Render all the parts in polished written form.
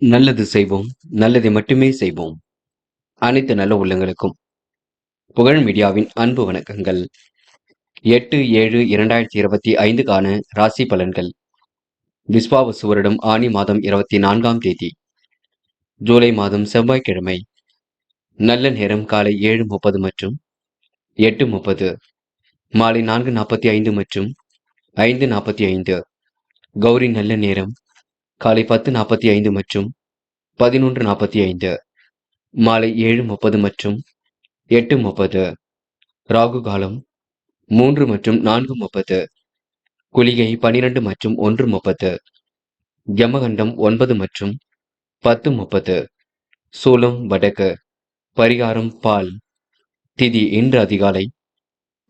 நல்லது செய்வோம், நல்லதை மட்டுமே செய்வோம். அனைத்து நல்ல உள்ளங்களுக்கும் புகழ் மீடியாவின் அன்பு வணக்கங்கள். 8/7/2025க்கான ராசி பலன்கள். விஸ்வாவசு வருடம் ஆனி மாதம் 24ஆம் தேதி, ஜூலை மாதம் செவ்வாய்க்கிழமை. நல்ல நேரம் காலை 7:30 மற்றும் 8:30, மாலை 4:45 மற்றும் 5:45. கௌரி நல்ல நேரம் காலை 10:45 மற்றும் 11:45, மாலை 7:30 மற்றும் 8:30. ராகு காலம் 3 மற்றும் 4:30, குளிகை 12 மற்றும் 1:30, யமகண்டம் 9 மற்றும் 10:30. சூலம் வடக்கு. பரிகாரம் பால். திதி இன்று அதிகாலை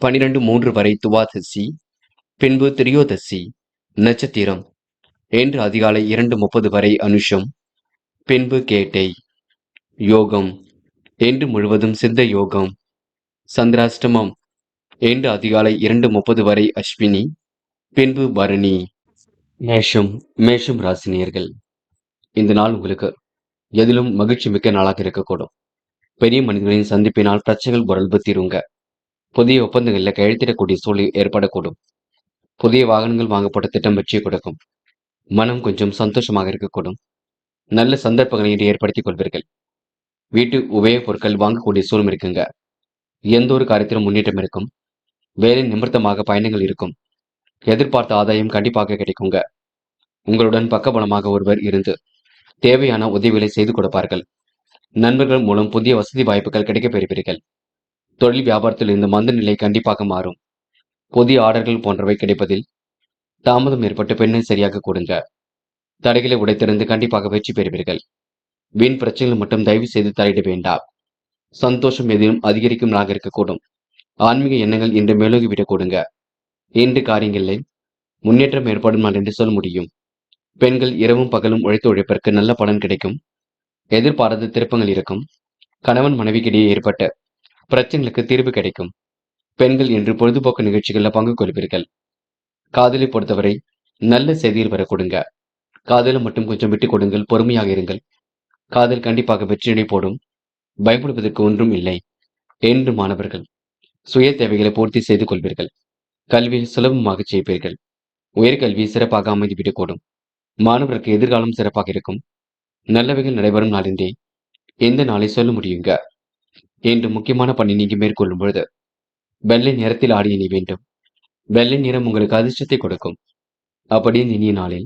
12:03 வரை துவாதசி, பின்பு திரியோதசி. நட்சத்திரம் இன்று அதிகாலை 2:30 வரை அனுஷம், பின்பு கேட்டை. யோகம் இன்று முழுவதும் சித்த யோகம். சந்திராஷ்டமம் இன்று அதிகாலை 2:30 வரை அஸ்வினி, பின்பு பரணி. மேஷம் ராசினியர்கள். இந்த நாள் உங்களுக்கு எதிலும் மகிழ்ச்சி மிக்க நாளாக இருக்கக்கூடும். பெரிய மனிதர்களின் சந்திப்பினால் பிரச்சனைகள் ஓரளவு தீருங்க. புதிய ஒப்பந்தங்களில் கையெழுத்திடக்கூடிய சூழல் ஏற்படக்கூடும். புதிய வாகனங்கள் வாங்கப்பட்ட திட்டம் வெற்றி கொடுக்கும். மனம் கொஞ்சம் சந்தோஷமாக இருக்கக்கூடும். நல்ல சந்தர்ப்பங்களை இன்று ஏற்படுத்திக் கொள்வீர்கள். வீட்டு உபயோகப் பொருட்கள் வாங்கக்கூடிய சூழல் இருக்குங்க. எந்த ஒரு காரியத்திலும் முன்னேற்றம் இருக்கும். வேலை நிமித்தமாக பயணங்கள் இருக்கும். எதிர்பார்த்த ஆதாயம் கண்டிப்பாக கிடைக்குங்க. உங்களுடன் பக்கபலமாக ஒருவர் இருந்து தேவையான உதவிகளை செய்து கொடுப்பார்கள். நண்பர்கள் மூலம் புதிய வசதி வாய்ப்புகள் கிடைக்கப் பெறுவீர்கள். தொழில் வியாபாரத்தில் இருந்த மந்த நிலை கண்டிப்பாக மாறும். புதிய ஆர்டர்கள் போன்றவை கிடைப்பதில் தாமதம் ஏற்பட்டு பெண்ணை சரியாக கொடுங்க. தடைகளை உடைத்திருந்து கண்டிப்பாக வெற்றி பெறுவீர்கள். வீண் பிரச்சனைகள் மட்டும் தயவு செய்து தலையிட வேண்டாம். சந்தோஷம் எதிலும் அதிகரிக்கும் நாளாக இருக்கக்கூடும். ஆன்மீக எண்ணங்கள் இன்று மேலோகிவிடக் கொடுங்க. இன்று காரியங்களில் முன்னேற்றம் ஏற்படும் நாள் என்று சொல்ல முடியும். பெண்கள் இரவும் பகலும் உழைத்து உழைப்பிற்கு நல்ல பலன் கிடைக்கும். எதிர்பாராத திருப்பங்கள் இருக்கும். கணவன் மனைவிக்கிடையே ஏற்பட்ட பிரச்சனைகளுக்கு தீர்வு கிடைக்கும். பெண்கள் இன்று பொழுதுபோக்கு நிகழ்ச்சிகளில் பங்கு கொள்வீர்கள். காதலை பொறுத்தவரை நல்ல செய்தியில் வர கொடுங்க. காதலை மட்டும் கொஞ்சம் விட்டுக் கொடுங்கள், பொறுமையாக இருங்கள். காதல் கண்டிப்பாக வெற்றியடை போடும். பயப்படுவதற்கு ஒன்றும் இல்லை. என்று மாணவர்கள் சுய தேவைகளை பூர்த்தி செய்து கொள்வீர்கள். கல்வியில் சுலபமாக செய்வீர்கள். உயர்கல்வி சிறப்பாக அமைந்துவிடக்கூடும். மாணவர்களுக்கு எதிர்காலம் சிறப்பாக இருக்கும். நல்லவைகள் நடைபெறும் நாளின்றே எந்த நாளை சொல்ல முடியுங்க. என்று முக்கியமான பணி நீங்க மேற்கொள்ளும் பொழுது வெள்ளை நிறத்தில் ஆடி அணி வேண்டும். வெள்ளை நிறம் உங்களுக்கு அதிர்ஷ்டத்தை கொடுக்கும். அப்படியே இனிய நாளில்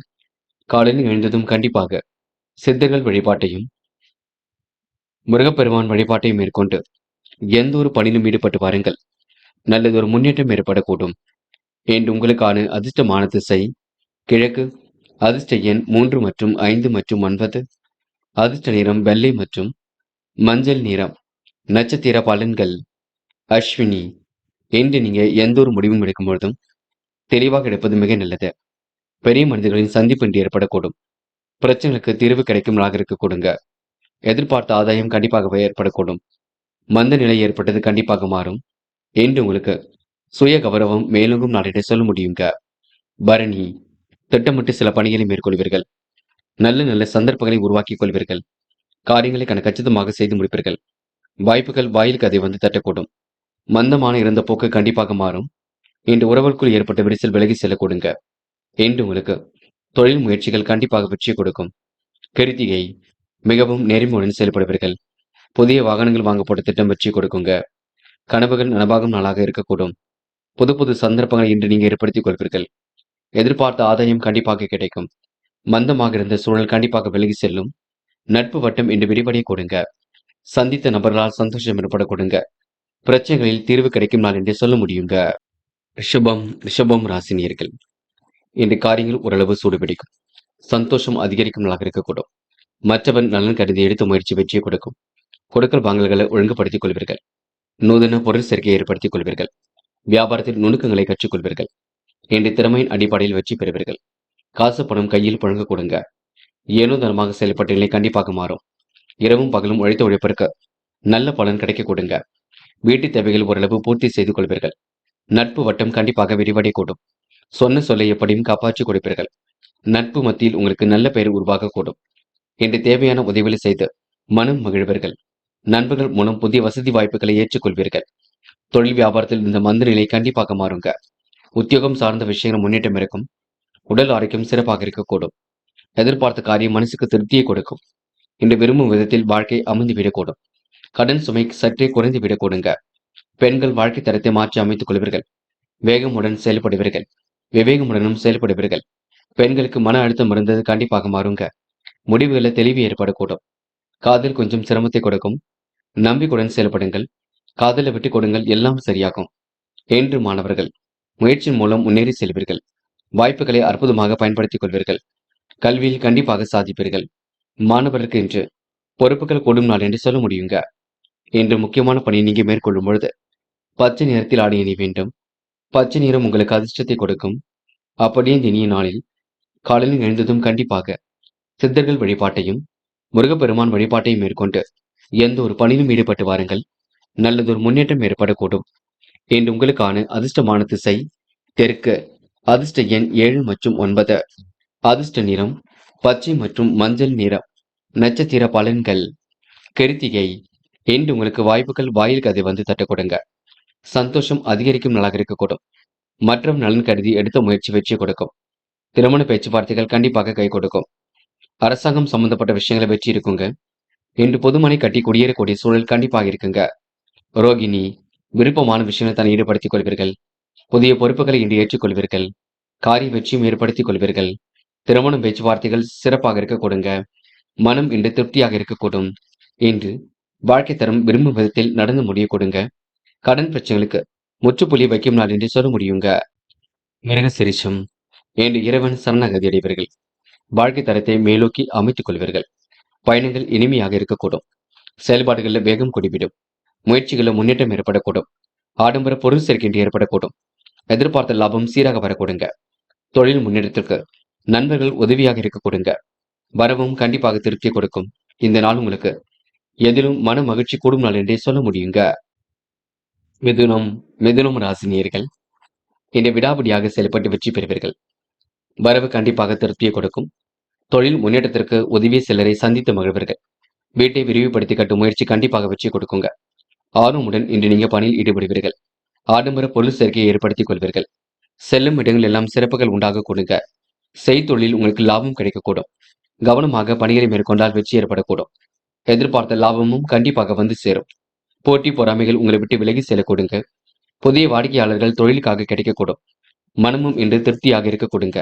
காலையில் எழுந்ததும் கண்டிப்பாக சித்தர்கள் வழிபாட்டையும் முருகப்பெருமான் வழிபாட்டையும் மேற்கொண்டு எந்த ஒரு பணியிலும் ஈடுபட்டு வாருங்கள். நல்லதொரு முன்னேற்றம் ஏற்படக்கூடும். என்று உங்களுக்கான அதிர்ஷ்டமான திசை கிழக்கு. அதிர்ஷ்ட எண் 3 மற்றும் 5 மற்றும் 9. அதிர்ஷ்ட நிறம் வெள்ளை மற்றும் மஞ்சள் நிறம். நட்சத்திர பலன்கள். அஸ்வினி. என்று நீங்க எந்த ஒரு முடிவும் எடுக்கும் பொழுதும் தெளிவாக எடுப்பது மிக நல்லது. பெரிய மனிதர்களின் சந்திப்பு இன்று ஏற்படக்கூடும். பிரச்சனைகளுக்கு தீர்வு கிடைக்கும் நாளாக இருக்க கொடுங்க. எதிர்பார்த்த ஆதாயம் கண்டிப்பாக ஏற்படக்கூடும். மந்த நிலை ஏற்பட்டது கண்டிப்பாக மாறும். என்று உங்களுக்கு சுய கௌரவம் மேலோங்கும் நாளிட சொல்ல முடியுங்க. பரணி. திட்டமிட்டு சில பணிகளை மேற்கொள்வீர்கள். நல்ல நல்ல சந்தர்ப்பங்களை உருவாக்கிக் கொள்வீர்கள். காரியங்களை கச்சிதமாக செய்து முடிப்பீர்கள். வாய்ப்புகள் வாயிலுக்கு அதை வந்து தட்டக்கூடும். மந்தமான இருந்த போக்கு கண்டிப்பாக மாறும். இன்று உறவுக்குள் ஏற்பட்ட விரிசல் விலகி செல்ல கொடுங்க. என்று உங்களுக்கு தொழில் முயற்சிகள் கண்டிப்பாக வெற்றி கொடுக்கும். கிருத்திகை. மிகவும் நேர்மையுடன் செயல்படுவீர்கள். புதிய வாகனங்கள் வாங்கப்பட்ட திட்டம் வெற்றி கொடுக்குங்க. கனவுகள் நனவாகும் நாளாக இருக்கக்கூடும். புது புது சந்தர்ப்பங்களை இன்று நீங்க ஏற்படுத்திக் கொள்வீர்கள். எதிர்பார்த்த ஆதாயம் கண்டிப்பாக கிடைக்கும். மந்தமாக இருந்த சூழல் கண்டிப்பாக விலகி செல்லும். நட்பு வட்டம் இன்று விரிவடைய கொடுங்க. சந்தித்த நபர்களால் சந்தோஷம் ஏற்பட கொடுங்க. பிரச்சனைகளில் தீர்வு கிடைக்கும் நாள் என்று சொல்ல முடியுங்க. ரிஷபம் ராசினியர்கள். இன்று காரியங்கள் ஓரளவு சூடுபிடிக்கும். சந்தோஷம் அதிகரிக்கும் நாளாக இருக்கக்கூடும். மற்றவன் நலன் கருதி எடுத்த முயற்சி வெற்றியை கொடுக்கும். கொடுக்கல் வாங்கல்களை ஒழுங்குபடுத்திக் கொள்வீர்கள். நூதன பொருள் சேர்க்கையை ஏற்படுத்திக் கொள்வீர்கள். வியாபாரத்தில் நுணுக்கங்களை கற்றுக்கொள்வீர்கள். இன்று திறமையின் அடிப்படையில் வெற்றி பெறுவீர்கள். காசு பணம் கையில் புழங்க கொடுங்க. ஏனோ தனமாக செயல்பட்ட நிலை கண்டிப்பாக மாறும். இரவும் பகலும் உழைத்த உழைப்பிற்கு நல்ல பலன் கிடைக்க கொடுங்க. வீட்டு தேவைகள் ஓரளவு பூர்த்தி செய்து கொள்வீர்கள். நட்பு வட்டம் கண்டிப்பாக விரிவடை கூடும். சொன்ன சொல்லை எப்படியும் காப்பாற்றி கொடுப்பீர்கள். நட்பு மத்தியில் உங்களுக்கு நல்ல பெயர் உருவாக கூடும். இன்று தேவையான உதவிகளை செய்து மனம் மகிழ்வீர்கள். நண்பர்கள் மூலம் புதிய வசதி வாய்ப்புகளை ஏற்றுக்கொள்வீர்கள். தொழில் வியாபாரத்தில் இந்த மந்த நிலை கண்டிப்பாக மாறுங்க. உத்தியோகம் சார்ந்த விஷயங்கள் முன்னேற்றம் இருக்கும். உடல் ஆரோக்கியம் சிறப்பாக இருக்கக்கூடும். எதிர்பார்த்த காரியம் மனசுக்கு திருப்தியை கொடுக்கும். இன்று விரும்பும் விதத்தில் வாழ்க்கை அமைந்து விடக்கூடும். கடன் சுமை சற்றே குறைந்து விடக்கூடுங்க. பெண்கள் வாழ்க்கை தரத்தை மாற்றி அமைத்துக் கொள்வீர்கள். வேகமுடன் செயல்படுவீர்கள். விவேகமுடனும் செயல்படுவீர்கள். பெண்களுக்கு மன அழுத்தம் இருந்தது கண்டிப்பாக மாறுங்க. முடிவுகளை தெளிவு ஏற்படக்கூடும். காதல் கொஞ்சம் சிரமத்தை கொடுக்கும். நம்பிக்கையுடன் செயல்படுங்கள். காதலை விட்டுக் கொடுங்கள், எல்லாம் சரியாகும். என்று மாணவர்கள் முயற்சியின் மூலம் முன்னேறி செல்வீர்கள். வாய்ப்புகளை அற்புதமாக பயன்படுத்திக் கொள்வீர்கள். கல்வியில் கண்டிப்பாக சாதிப்பீர்கள். மாணவர்களுக்கு இன்று பொறுப்புகள் கூடும் நாள் என்று சொல்ல முடியுங்க. இன்று முக்கியமான பணியை நீங்க மேற்கொள்ளும் பொழுது பச்சை நிறத்தில் ஆடை அணி வேண்டும். பச்சை நிறம் உங்களுக்கு அதிர்ஷ்டத்தை கொடுக்கும். அப்படியே இந்த இனிய நாளில் காலையில் எழுந்ததும் கண்டிப்பாக சித்தர்கள் வழிபாட்டையும் முருகப்பெருமான் வழிபாட்டையும் மேற்கொண்டு எந்த ஒரு பணியிலும் ஈடுபட்டு வாருங்கள். நல்லதொரு முன்னேற்றம் ஏற்படக்கூடும். இன்று உங்களுக்கான அதிர்ஷ்டமான திசை தெற்கு. அதிர்ஷ்ட எண் 7 மற்றும் 9. அதிர்ஷ்ட நிறம் பச்சை மற்றும் மஞ்சள் நிறம். நட்சத்திர பலன்கள். கிருத்திகை. இன்று உங்களுக்கு வாய்ப்புகள் வாயில் கதை வந்து தட்ட கொடுங்க. சந்தோஷம் அதிகரிக்கும் நாளாக இருக்கக்கூடும். மற்றும் நலன் கருதி எடுத்த முயற்சி வெற்றி கொடுக்கும். திருமண பேச்சுவார்த்தைகள் கண்டிப்பாக கை கொடுக்கும். அரசாங்கம் சம்பந்தப்பட்ட விஷயங்களை வெற்றி இருக்குங்க. இன்று பொதுமனை கட்டி குடியேறக்கூடிய சூழல் கண்டிப்பாக இருக்குங்க. ரோகிணி. விருப்பமான விஷயங்களை தன்னை ஈடுபடுத்திக் கொள்வீர்கள். புதிய பொறுப்புகளை இன்று ஏற்றுக்கொள்வீர்கள். காரிய வெற்றியும் ஏற்படுத்திக் கொள்வீர்கள். திருமணம் பேச்சுவார்த்தைகள் சிறப்பாக இருக்க கொடுங்க. மனம் இன்று திருப்தியாக இருக்கக்கூடும். இன்று வாழ்க்கை தரம் விரும்பும் விதத்தில் நடந்து முடிய கொடுங்க. கடன் பிரச்சனைகளுக்கு முற்றுப்புள்ளி வைக்கும் நாள் என்று சொல்ல முடியுங்க. மிருக சிரிஷம். இன்று இறைவன் சரணாகதி அடைவீர்கள். வாழ்க்கை தரத்தை மேலோக்கி அமைத்துக் கொள்வீர்கள். பயணங்கள் இனிமையாக இருக்கக்கூடும். செயல்பாடுகளில் வேகம் கூடிவிடும். முயற்சிகளில் முன்னேற்றம் ஏற்படக்கூடும். ஆடம்பர பொருள் சேர்க்கை ஏற்படக்கூடும். எதிர்பார்த்த லாபம் சீராக வரக்கூடுங்க. தொழில் முன்னேற்றத்திற்கு நண்பர்கள் உதவியாக இருக்க கொடுங்க. வரவும் கண்டிப்பாக திருப்தி கொடுக்கும். இந்த நாள் உங்களுக்கு எதிலும் மன மகிழ்ச்சி கூடும் நாள் என்றே சொல்ல முடியுங்க. மிதுனம். மிதுனம் ராசினியர்கள் இந்த விடாபிடியாக செயல்பட்டு வெற்றி பெறுவீர்கள். வரவு கண்டிப்பாக திருப்தியை கொடுக்கும். தொழில் முன்னேற்றத்திற்கு உதவி சிலரை சந்தித்து மகிழ்வீர்கள். வீட்டை விரிவுபடுத்தி கட்டும் முயற்சி கண்டிப்பாக வெற்றி கொடுக்குங்க. ஆர்வமுடன் இன்று நீங்க பணியில் ஈடுபடுவீர்கள். ஆடம்பர பொருள் சேர்க்கையை ஏற்படுத்திக் கொள்வீர்கள். செல்லும் இடங்கள் எல்லாம் சிறப்புகள் உண்டாக கொடுங்க. செய்தொழில் உங்களுக்கு லாபம் கிடைக்கக்கூடும். கவனமாக பணிகளை மேற்கொண்டால் வெற்றி ஏற்படக்கூடும். எதிர்பார்த்த லாபமும் கண்டிப்பாக வந்து சேரும். போட்டி பொறாமைகள் உங்களை விட்டு விலகி செல்லக்கூடுங்க. புதிய வாடிக்கையாளர்கள் தொழிலுக்காக கிடைக்கக்கூடும். மனமும் இன்று திருப்தியாக இருக்க கொடுங்க.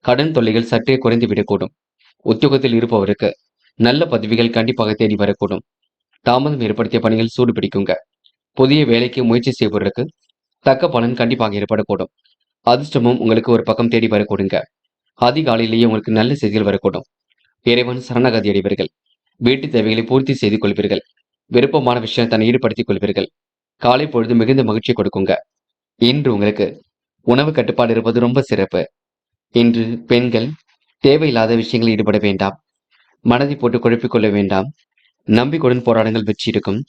கடன் தொல்லைகள் சற்றே குறைந்து விடக்கூடும். உத்தியோகத்தில் இருப்பவருக்கு நல்ல பதவிகள் கண்டிப்பாக தேடி வரக்கூடும். தாமதம் ஏற்படுத்திய பணிகள் சூடு பிடிக்குங்க. புதிய வேலைக்கு முயற்சி செய்பவருக்கு தக்க பலன் கண்டிப்பாக ஏற்படக்கூடும். அதிர்ஷ்டமும் உங்களுக்கு ஒரு பக்கம் தேடி வரக்கூடுங்க. அதிகாலையிலேயே உங்களுக்கு நல்ல செய்திகள் வரக்கூடும். இறைவன் சரணாகதி அடைவீர்கள். வீட்டு தேவைகளை பூர்த்தி செய்து கொள்வீர்கள். விருப்பமான விஷயம் தன்னை ஈடுபடுத்திக் கொள்வீர்கள். காலை பொழுது மிகுந்த மகிழ்ச்சி கொடுக்குங்க. இன்று உங்களுக்கு உணவு கட்டுப்பாடு இருப்பது ரொம்ப சிறப்பு. இன்று பெண்கள் தேவையில்லாத விஷயங்களில் ஈடுபட வேண்டாம். மனதை போட்டு குழப்பிக் கொள்ள வேண்டாம். நம்பிக்கையுடன் போராட்டங்கள் வெற்றி இருக்கும்.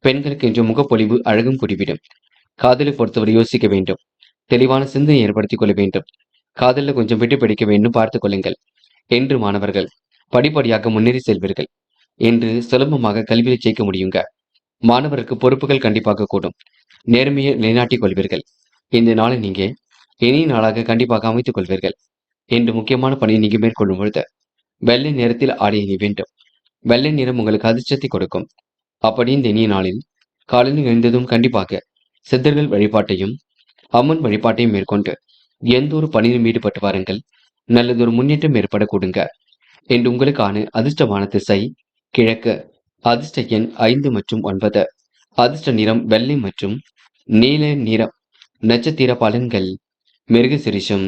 பெண்களுக்கு இன்று முகப்பொலிவு அழகும் கூடிவிடும். காதலை பொறுத்தவரை யோசிக்க வேண்டும். தெளிவான சிந்தனை ஏற்படுத்திக் கொள்ள வேண்டும். காதலில் கொஞ்சம் விட்டு பிடிக்க வேண்டும், பார்த்துக் கொள்ளுங்கள். என்று மாணவர்கள் படிப்படியாக முன்னேறி செல்வீர்கள். என்று சுலபமாக கல்வியை ஜெயிக்க முடியுங்க. மாணவருக்கு பொறுப்புகள் கண்டிப்பாக கூடும். நேர்மையை நிலைநாட்டிக் கொள்வீர்கள். இந்த நாளை நீங்க இனிய நாளாக கண்டிப்பாக அமைத்துக் கொள்வீர்கள். என்று முக்கியமான பணியை நீங்க மேற்கொள்ளும் பொழுது வெள்ளை நிறத்தில் ஆடை அணி வேண்டும். வெள்ளை நிறம் உங்களுக்கு அதிர்ஷ்டத்தை கொடுக்கும். அப்படி இந்த இனிய நாளில் காலையில் எழுந்ததும் கண்டிப்பாக சித்தர்கள் வழிபாட்டையும் அம்மன் வழிபாட்டையும் மேற்கொண்டு எந்த ஒரு பணியிலும் ஈடுபட்டு வாருங்கள். நல்லதொரு முன்னேற்றம் ஏற்பட கொடுங்க. என்று உங்களுக்கான அதிர்ஷ்டமான திசை கிழக்கு. அதிர்ஷ்ட எண் 5 மற்றும் 9. அதிர்ஷ்ட நிறம் வெள்ளை மற்றும் நீல நிறம். நட்சத்திர பலன்கள். மிருக சிரிஷம்.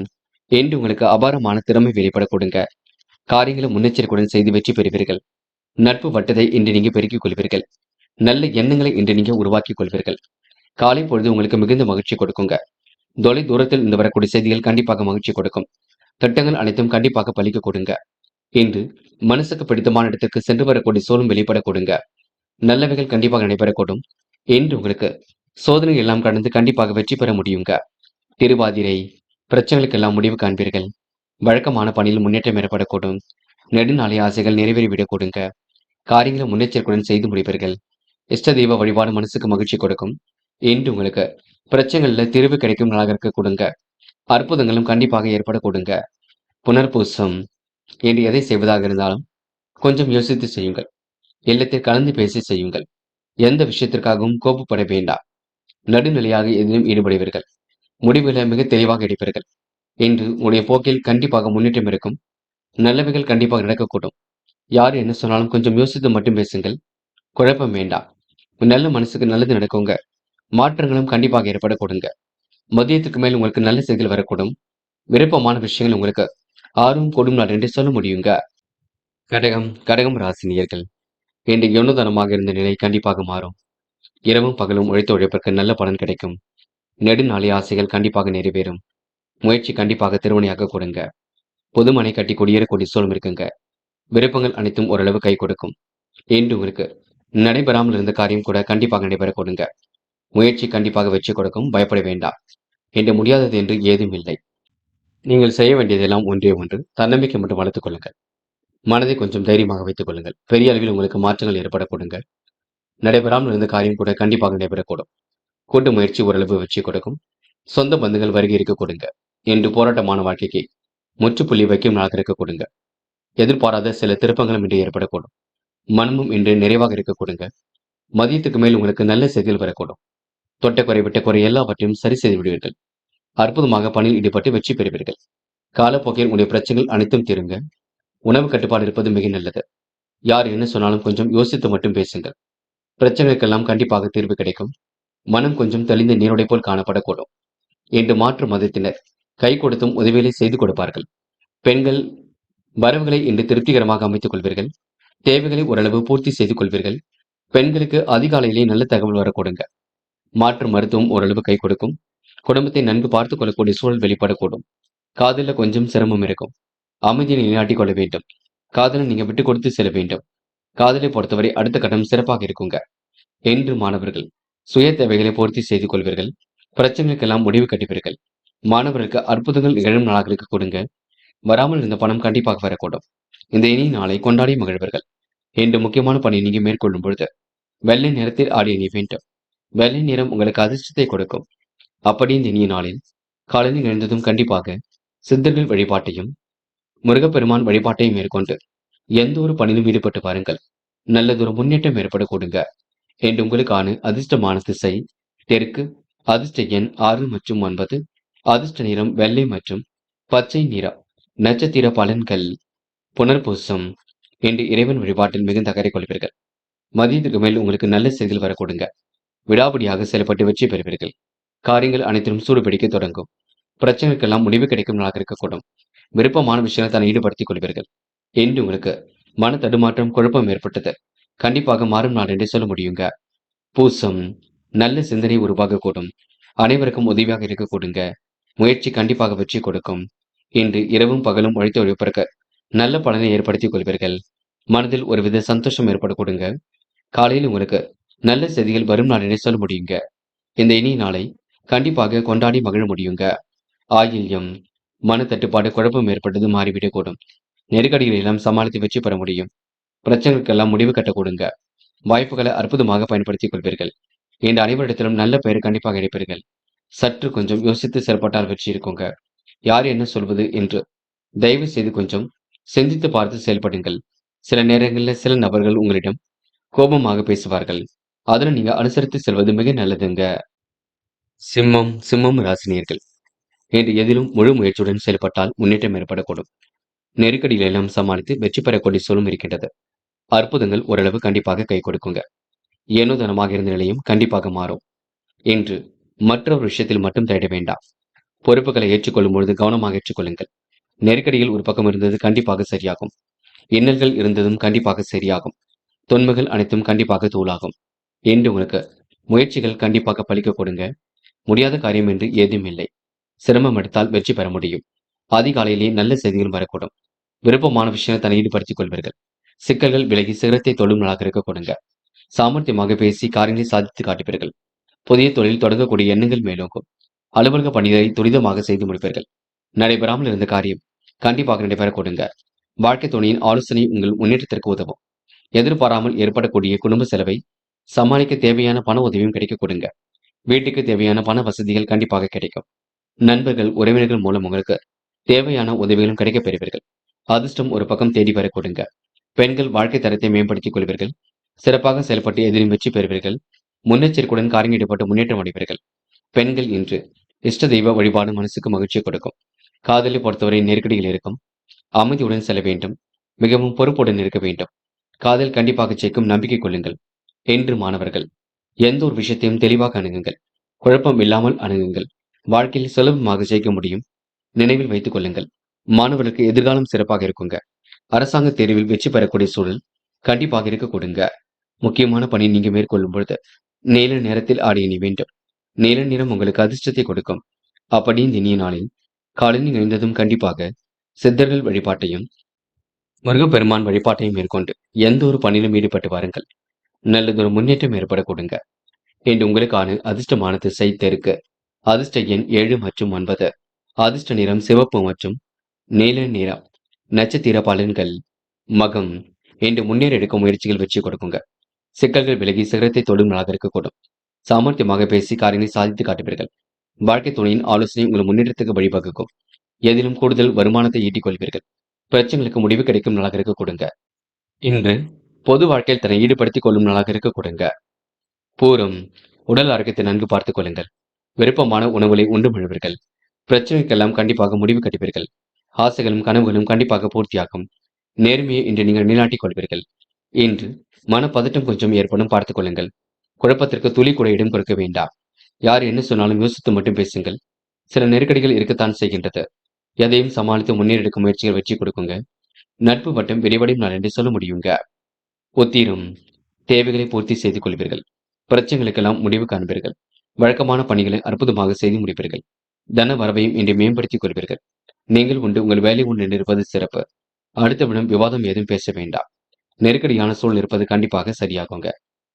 என்று உங்களுக்கு அபாரமான திறமை வெளிப்பட கொடுங்க. காரியங்களை முன்னெச்சரிக்கையுடன் செய்து வெற்றி பெறுவீர்கள். நட்பு வட்டத்தை இன்று நீங்க பெருக்கிக் கொள்வீர்கள். நல்ல எண்ணங்களை இன்று நீங்க உருவாக்கிக் கொள்வீர்கள். காலை பொழுது உங்களுக்கு மிகுந்த மகிழ்ச்சி கொடுக்குங்க. தொலை தூரத்தில் இருந்து வரக்கூடிய செய்திகள் கண்டிப்பாக மகிழ்ச்சி கொடுக்கும். திட்டங்கள் அனைத்தும் கண்டிப்பாக பலிக்க கொடுங்க. இன்று மனசுக்கு பிடித்தமான இடத்துக்கு சென்று வரக்கூடிய சூழலும் வெளிப்பட கொடுங்க. நல்லவைகள் கண்டிப்பாக நடைபெறக்கூடும். இன்று உங்களுக்கு சோதனை எல்லாம் கடந்து கண்டிப்பாக வெற்றி பெற முடியுங்க. திருவாதிரை. பிரச்சனைகளுக்கெல்லாம் முடிவு காண்பீர்கள். வழக்கமான பணியில் முன்னேற்றம் ஏற்படக்கூடும். நெடுநாளைய ஆசைகள் நிறைவேறிவிடக் கொடுங்க. காரியங்களை முன்னெச்சரிக்கையுடன் செய்து முடிப்பீர்கள். இஷ்ட தெய்வ வழிபாடு மனசுக்கு மகிழ்ச்சி கொடுக்கும். இன்று உங்களுக்கு பிரச்சனைகள்ல தீர்வு கிடைக்கும் நாளாக இருக்க கொடுங்க. அற்புதங்களும் கண்டிப்பாக ஏற்பட கொடுங்க. புனர்பூசம் என்று எதை செய்வதாக இருந்தாலும் கொஞ்சம் யோசித்து செய்யுங்கள். இல்லத்தில் கலந்து பேசி செய்யுங்கள். எந்த விஷயத்திற்காகவும் கோபப்பட வேண்டாம். நடுநிலையாக எதிலும் ஈடுபடுவீர்கள். முடிவுகளை மிக தெளிவாக எடுப்பீர்கள். இன்று உங்களுடைய போக்கில் கண்டிப்பாக முன்னேற்றம் இருக்கும். நல்லவைகள் கண்டிப்பாக நடக்கக்கூடும். யார் என்ன சொன்னாலும் கொஞ்சம் யோசித்து மட்டும் பேசுங்கள். குழப்பம் வேண்டாம். நல்ல மனசுக்கு நல்லது நடக்குங்க. மாற்றங்களும் கண்டிப்பாக ஏற்பட கொடுங்க. மதியத்துக்கு மேல் உங்களுக்கு நல்ல செய்திகள் வரக்கூடும். விருப்பமான விஷயங்கள் உங்களுக்கு ஆர்வம் கூடும் நாள் என்று சொல்ல முடியுங்க. கடகம் ராசினியர்கள் இன்று எண்ணுதனமாக இருந்த நிலை கண்டிப்பாக மாறும். இரவும் பகலும் உழைத்த உழைப்பிற்கு நல்ல பலன் கிடைக்கும். நெடுநாளைய ஆசைகள் கண்டிப்பாக நிறைவேறும். முயற்சி கண்டிப்பாக திருமணியாக கொடுங்க. பொதுமனை கட்டி குடியேறக்கூடிய சூழல் இருக்குங்க. விருப்பங்கள் அனைத்தும் ஓரளவு கை கொடுக்கும். இன்று உங்களுக்கு நடைபெறாமல் இருந்த காரியம் கூட கண்டிப்பாக நடைபெற கொடுங்க. முயற்சி கண்டிப்பாக வெற்றி கொடுக்கும். பயப்பட வேண்டாம். என்று முடியாதது என்று ஏதும் இல்லை. நீங்கள் செய்ய வேண்டியதெல்லாம் ஒன்றே ஒன்று. தன்னம்பிக்கை மட்டும் வளர்த்துக் கொள்ளுங்கள். மனதை கொஞ்சம் தைரியமாக வைத்துக் கொள்ளுங்கள். பெரிய அளவில் உங்களுக்கு மாற்றங்கள் ஏற்பட கொடுங்க. நடைபெறாமல் இருந்த காரியம் கூட கண்டிப்பாக நடைபெறக்கூடும். கூட்டு முயற்சி ஓரளவு வெற்றி கொடுக்கும். சொந்த பந்துகள் வருகை இருக்க கொடுங்க. என்று போராட்டமான வாழ்க்கைக்கு முற்றுப்புள்ளி வைக்கும் நாளாக இருக்க கொடுங்க. எதிர்பாராத சில திருப்பங்களும் இன்று ஏற்படக்கூடும். மனமும் இன்று நிறைவாக இருக்க கொடுங்க. மதியத்துக்கு மேல் உங்களுக்கு நல்ல செய்திகள் வரக்கூடும். தொட்ட குறை விட்ட குறை எல்லாவற்றையும் சரி செய்து விடுவீர்கள். அற்புதமாக பணியில் ஈடுபட்டு வெற்றி பெறுவீர்கள். காலப்போக்கில் உங்களுடைய பிரச்சனைகள் அனைத்தும் தீருங்க. உணவு கட்டுப்பாடு இருப்பது மிக நல்லது. யார் என்ன சொன்னாலும் கொஞ்சம் யோசித்து மட்டும் பேசுங்கள். பிரச்சனைகளுக்கெல்லாம் கண்டிப்பாக தீர்வு கிடைக்கும். மனம் கொஞ்சம் தெளிந்த நீரோடை போல் காணப்படக்கூடும். என்று மாற்று மதத்தினர் கை கொடுத்தும் உதவிகளை செய்து கொடுப்பார்கள். பெண்கள் வரவுகளை இன்று திருப்திகரமாக அமைத்துக் கொள்வீர்கள். தேவைகளை ஓரளவு பூர்த்தி செய்து கொள்வீர்கள். பெண்களுக்கு அதிகாலையிலே நல்ல தகவல் வர கொடுங்க. மாற்று மருத்துவம் ஓரளவு கை கொடுக்கும். குடும்பத்தை நன்கு பார்த்துக் கொள்ளக்கூடிய சூழல் வெளிப்படக்கூடும். காதல கொஞ்சம் சிரமம் இருக்கும். அமைதியை நிலைநாட்டிக் கொள்ள வேண்டும். காதலை நீங்க விட்டு கொடுத்து செல்ல வேண்டும். காதலை பொறுத்தவரை அடுத்த கட்டம் சிறப்பாக இருக்குங்க. என்று மாணவர்கள் சுய தேவைகளை பூர்த்தி செய்து கொள்வீர்கள். பிரச்சனைகளுக்கெல்லாம் முடிவு கட்டுவீர்கள். மாணவர்களுக்கு அற்புதங்கள் நிகழும் நாளாகளுக்கு கொடுங்க. வராமல் இருந்த பணம் கண்டிப்பாக வரக்கூடும். இந்த இனிய நாளை கொண்டாடி மகிழ்வர்கள். என்று முக்கியமான பணியை நீங்க மேற்கொள்ளும் பொழுது வெள்ளை நிறத்தில் ஆடிய நீ வேண்டும். வெள்ளை நிறம் உங்களுக்கு அதிர்ஷ்டத்தை கொடுக்கும். அப்படி இந்த இனிய நாளில் காலையில் எழுந்ததும் கண்டிப்பாக சித்தர்கள் வழிபாட்டையும் முருகப்பெருமான் வழிபாட்டையும் மேற்கொண்டு எந்த ஒரு பணியிலும் ஈடுபட்டு பாருங்கள். நல்லதொரு முன்னேற்றம் ஏற்பட கொடுங்க. என்று உங்களுக்கான அதிர்ஷ்டமான திசை தெற்கு. அதிர்ஷ்ட எண் 6 மற்றும் 9. அதிர்ஷ்ட நிறம் வெள்ளை மற்றும் பச்சை நிறம். நட்சத்திர பலன்கள் புனர்பூசம் என்று இறைவன் வழிபாட்டில் மிகுந்த அக்கறை கொள்வீர்கள். மதியத்துக்கு மேல் உங்களுக்கு நல்ல செய்திகள் வர கொடுங்க. விடாபடியாக செயல்பட்டு வெற்றி பெறுவீர்கள். காரியங்கள் அனைத்திலும் சூடு பிடிக்க தொடங்கும். பிரச்சனைகளுக்கெல்லாம் முடிவு கிடைக்கும் நாளாக இருக்கக்கூடும். விருப்பமான விஷயங்களை தன்னை ஈடுபடுத்திக் கொள்வீர்கள். என்று உங்களுக்கு மன தடுமாற்றம் குழப்பம் ஏற்பட்டது கண்டிப்பாக மாறும் நாள் என்று சொல்ல முடியுங்க. பூசம் நல்ல சிந்தனை உருவாகக்கூடும். அனைவருக்கும் உதவியாக இருக்க கொடுங்க. முயற்சி கண்டிப்பாக வெற்றி கொடுக்கும். இன்று இரவும் பகலும் உழைத்து உழைப்பிற்கு நல்ல பலனை ஏற்படுத்திக் கொள்வீர்கள். மனதில் ஒருவித சந்தோஷம் ஏற்பட கொடுங்க. காலையில் உங்களுக்கு நல்ல செய்திகள் வரும் நாள் என்று சொல்ல முடியுங்க. இந்த இனிய நாளை கண்டிப்பாக கொண்டாடி மகிழ முடியுங்க. ஆயில்யம் மன தட்டுப்பாடு குழப்பம் ஏற்பட்டது மாறிவிடக்கூடும். நெருக்கடிகளை எல்லாம் சமாளித்து வெற்றி பெற முடியும். பிரச்சனைகளுக்கெல்லாம் முடிவு கட்ட கொடுங்க. வாய்ப்புகளை அற்புதமாக பயன்படுத்திக் கொள்வீர்கள். இந்த அனைவரிடத்திலும் நல்ல பெயர் கண்டிப்பாக எடுப்பீர்கள். சற்று கொஞ்சம் யோசித்து செயல்பட்டால் வெற்றி இருக்குங்க. யார் என்ன சொல்வது என்று தயவு செய்து கொஞ்சம் சிந்தித்து பார்த்து செயல்படுங்கள். சில நேரங்களில் சில நபர்கள் உங்களிடம் கோபமாக பேசுவார்கள். அதனை நீங்க அனுசரித்து செல்வது மிக நல்லதுங்க. சிம்மம் ராசினியர்கள் என்று எதிலும் முழு முயற்சியுடன் செயல்பட்டால் முன்னேற்றம் ஏற்படக்கூடும். நெருக்கடிகளை எல்லாம் சமாளித்து வெற்றி பெறக்கூடிய சூழலும் இருக்கின்றது. அற்புதங்கள் ஓரளவு கண்டிப்பாக கை கொடுக்குங்க. ஏனோ தனமாக இருந்த நிலையும் கண்டிப்பாக மாறும். என்று மற்றொரு விஷயத்தில் மட்டும் தேட வேண்டாம். பொறுப்புகளை ஏற்றுக்கொள்ளும் பொழுது கவனமாக ஏற்றுக்கொள்ளுங்கள். நெருக்கடியில் ஒரு பக்கம் இருந்தது கண்டிப்பாக சரியாகும். இன்னல்கள் இருந்ததும் கண்டிப்பாக சரியாகும். தொன்மைகள் அனைத்தும் கண்டிப்பாக தூளாகும். என்று உங்களுக்கு முயற்சிகள் கண்டிப்பாக பலிக்க கொடுங்க. முடியாத காரியம் என்று ஏதும் இல்லை. சிரமம் எடுத்தால் வெற்றி பெற முடியும். அதிகாலையிலேயே நல்ல செய்திகள் வரக்கூடும். விருப்பமான விஷயத்தை தன்னை ஈடுபடுத்திக் கொள்வீர்கள். சிக்கல்கள் விலகி சிரத்தை தொழும் நாளாக இருக்க கொடுங்க. சாமர்த்தியமாக பேசி காரியங்களை சாதித்து காட்டுவீர்கள். புதிய தொழில் தொடங்கக்கூடிய எண்ணங்கள் மேலோங்கும். அலுவலக பணிகளை துரிதமாக செய்து முடிப்பீர்கள். நடைபெறாமல் இருந்த காரியம் கண்டிப்பாக நடைபெற கொடுங்க. வாழ்க்கை துணையின் ஆலோசனை உங்கள் முன்னேற்றத்திற்கு உதவும். எதிர்பாராமல் ஏற்படக்கூடிய குடும்ப செலவை சமாளிக்க தேவையான பண உதவியும் கிடைக்க கொடுங்க. வீட்டுக்கு தேவையான பண வசதிகள் கண்டிப்பாக கிடைக்கும். நண்பர்கள், உறவினர்கள் மூலம் உங்களுக்கு தேவையான உதவிகளும் கிடைக்கப் பெறுவீர்கள். அதிர்ஷ்டம் ஒரு பக்கம் தேடி வர கொடுங்க. பெண்கள் வாழ்க்கை தரத்தை மேம்படுத்திக் கொள்வீர்கள். சிறப்பாக செயல்பட்டு எதிலும் வெற்றி பெறுவீர்கள். முன்னெச்சரிக்கையுடன் காரியங்கள் ஈடுபட்டு முன்னேற்றம் அடைவீர்கள். பெண்கள் இன்று இஷ்ட தெய்வ வழிபாடு மனசுக்கு மகிழ்ச்சியை கொடுக்கும். காதலை பொறுத்தவரை நெருக்கடிகள் இருக்கும். அமைதியுடன் செல்ல வேண்டும். மிகவும் பொறுப்புடன் இருக்க வேண்டும். காதல் கண்டிப்பாக ஜெயிக்கும், நம்பிக்கை கொள்ளுங்கள். என்று மாணவர்கள், எந்த ஒரு விஷயத்தையும் தெளிவாக அணுகுங்கள். குழப்பம் இல்லாமல் அணுகுங்கள். வாழ்க்கையில் சுலபமாக ஜெயிக்க முடியும். நினைவில் வைத்துக் கொள்ளுங்கள். மாணவர்களுக்கு எதிர்காலம் சிறப்பாக இருக்குங்க. அரசாங்க தேர்வில் வெற்றி பெறக்கூடிய சூழல் கண்டிப்பாக இருக்க கொடுங்க. முக்கியமான பணி நீங்க மேற்கொள்ளும் பொழுது நீல நேரத்தில் ஆடை அணி வேண்டும். நீல நிறம் உங்களுக்கு அதிர்ஷ்டத்தை கொடுக்கும். அப்படி இந்த இனிய நாளில் காலையில் எழுந்ததும் கண்டிப்பாக சித்தர்கள் வழிபாட்டையும் முருகப்பெருமான் வழிபாட்டையும் மேற்கொண்டு எந்த ஒரு பணியிலும் ஈடுபட்டு வாருங்கள். நல்லதொரு முன்னேற்றம் ஏற்பட கொடுங்க. இன்று உங்களுக்கான அதிர்ஷ்டமான திசை தெற்கு. அதிர்ஷ்ட எண் 7 மற்றும் 9. அதிர்ஷ்ட நிறம் சிவப்பு மற்றும் நீல நிறம். நட்சத்திர பலன்கள். மகம். இன்று முன்னேற எடுக்கும் முயற்சிகள் வெற்றி கொடுக்குங்க. சிக்கல்கள் விலகி சிகரத்தை தொடும் நாளாக இருக்கக்கூடும். சாமர்த்தியமாக பேசி காரியங்களை சாதித்து காட்டுவீர்கள். வாழ்க்கை துணையின் ஆலோசனை உங்கள் முன்னேற்றத்துக்கு வழிவகுக்கும். எதிலும் கூடுதல் வருமானத்தை ஈட்டிக் கொள்வீர்கள். பிரச்சனைகளுக்கு முடிவு கிடைக்கும் நாளாக இருக்க கொடுங்க. இன்று பொது வாழ்க்கையில் தன்னை ஈடுபடுத்திக் கொள்ளும் நாளாக இருக்க கொடுங்க. பூரம். உடல் ஆரோக்கியத்தை நன்கு பார்த்துக் கொள்ளுங்கள். விருப்பமான உணவுகளை உண்டு மழுவீர்கள். பிரச்சனைக்கெல்லாம் கண்டிப்பாக முடிவு கட்டுவீர்கள். ஆசைகளும் கனவுகளும் கண்டிப்பாக பூர்த்தியாகும். நேர்மையை இன்று நீங்கள் நிலைநாட்டிக் கொள்வீர்கள். இன்று மனப்பதட்டம் கொஞ்சம் ஏற்படும், பார்த்துக் கொள்ளுங்கள். குழப்பத்திற்கு துளி கூட இடம் கொடுக்க வேண்டாம். யார் என்ன சொன்னாலும் யோசித்து மட்டும் பேசுங்கள். சில நெருக்கடிகள் இருக்கத்தான் செய்கின்றது. எதையும் சமாளித்து முன்னேறெடுக்கும் முயற்சிகள் வெற்றி கொடுக்குங்க. நட்பு வட்டம் விரிவடையும் நாள் என்று சொல்ல முடியுங்க. உத்திரம். தேவைகளை பூர்த்தி செய்து கொள்வீர்கள். பிரச்சனைகளுக்கெல்லாம் முடிவு காண்பீர்கள். வழக்கமான பணிகளை அற்புதமாக செய்து முடிப்பீர்கள். தன வரவையும் இன்று மேம்படுத்திக் கொள்வீர்கள். நீங்கள் உண்டு, உங்கள் வேலை உண்டு இருப்பது சிறப்பு. அடுத்தவிடம் விவாதம் ஏதும் பேச வேண்டாம். நெருக்கடியான சூழல் இருப்பது கண்டிப்பாக சரியாகுங்க.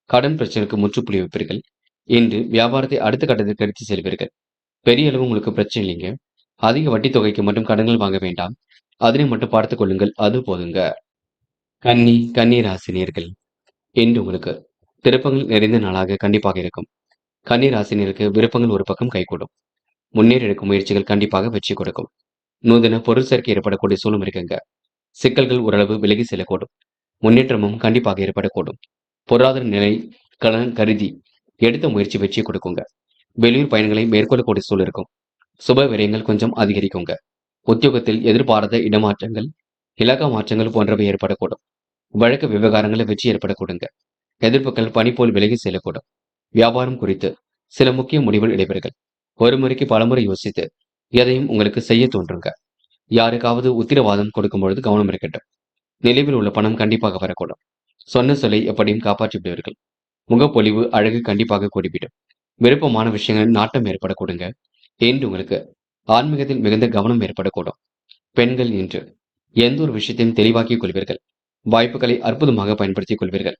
கடன் பிரச்சனைக்கு முற்றுப்புள்ளி வைப்பீர்கள். இன்று வியாபாரத்தை அடுத்த கட்டத்திற்கு எடுத்து செல்வீர்கள். பெரிய அளவு உங்களுக்கு பிரச்சனை இல்லைங்க. அதிக வட்டி தொகைக்கு மட்டும் கடன்கள் வாங்க வேண்டாம். அதனை மட்டும் பார்த்துக் கொள்ளுங்கள், அது போதுங்க. கன்னி ராசினியர்கள், இன்று உங்களுக்கு திருப்பங்கள் நிறைந்த நாளாக கண்டிப்பாக இருக்கும். கன்னி ராசினியருக்கு விருப்பங்கள் ஒரு பக்கம் கைகூடும். முன்னேற எடுக்கும் முயற்சிகள் கண்டிப்பாக வெற்றி கொடுக்கும். நூதன பொருள் சேர்க்கை ஏற்படக்கூடிய சூழலும் இருக்குங்க. சிக்கல்கள் ஓரளவு விலகி செல்லக்கூடும். முன்னேற்றமும் கண்டிப்பாக ஏற்படக்கூடும். பொருளாதார நிலை கடன் கருதி எடுத்த முயற்சி வெற்றி கொடுக்குங்க. வெளியூர் பயணங்களை மேற்கொள்ளக்கூடிய சூழல் இருக்கும். சுப விரயங்கள் கொஞ்சம் அதிகரிக்குங்க. உத்தியோகத்தில் எதிர்பாராத இடமாற்றங்கள், இலக்க மாற்றங்கள் போன்றவை ஏற்படக்கூடும். வழக்கு விவகாரங்களில் வெற்றி ஏற்படக்கூடுங்க. எதிர்ப்புகள் பனி போல் விலகி செல்லக்கூடும். வியாபாரம் குறித்து சில முக்கிய முடிவுகள் இடைவெறுகள். ஒரு முறைக்கு பலமுறை யோசித்து எதையும் உங்களுக்கு செய்ய தோன்றுங்க. யாருக்காவது உத்திரவாதம் கொடுக்கும் பொழுது கவனம் இருக்கட்டும். நிலைவில் உள்ள பணம் கண்டிப்பாக வரக்கூடும். சொன்ன சொல்லை எப்படியும் காப்பாற்றி விடுவீர்கள். முகப்பொலிவு அழகு கண்டிப்பாக கூடிவிடும். விருப்பமான விஷயங்கள் நாட்டம் ஏற்படக்கூடுங்க. என்று உங்களுக்கு ஆன்மீகத்தில் மிகுந்த கவனம் ஏற்படக்கூடும். பெண்கள் இன்று எந்த ஒரு விஷயத்தையும் தெளிவாக்கிக் கொள்வீர்கள். வாய்ப்புகளை அற்புதமாக பயன்படுத்திக் கொள்வீர்கள்.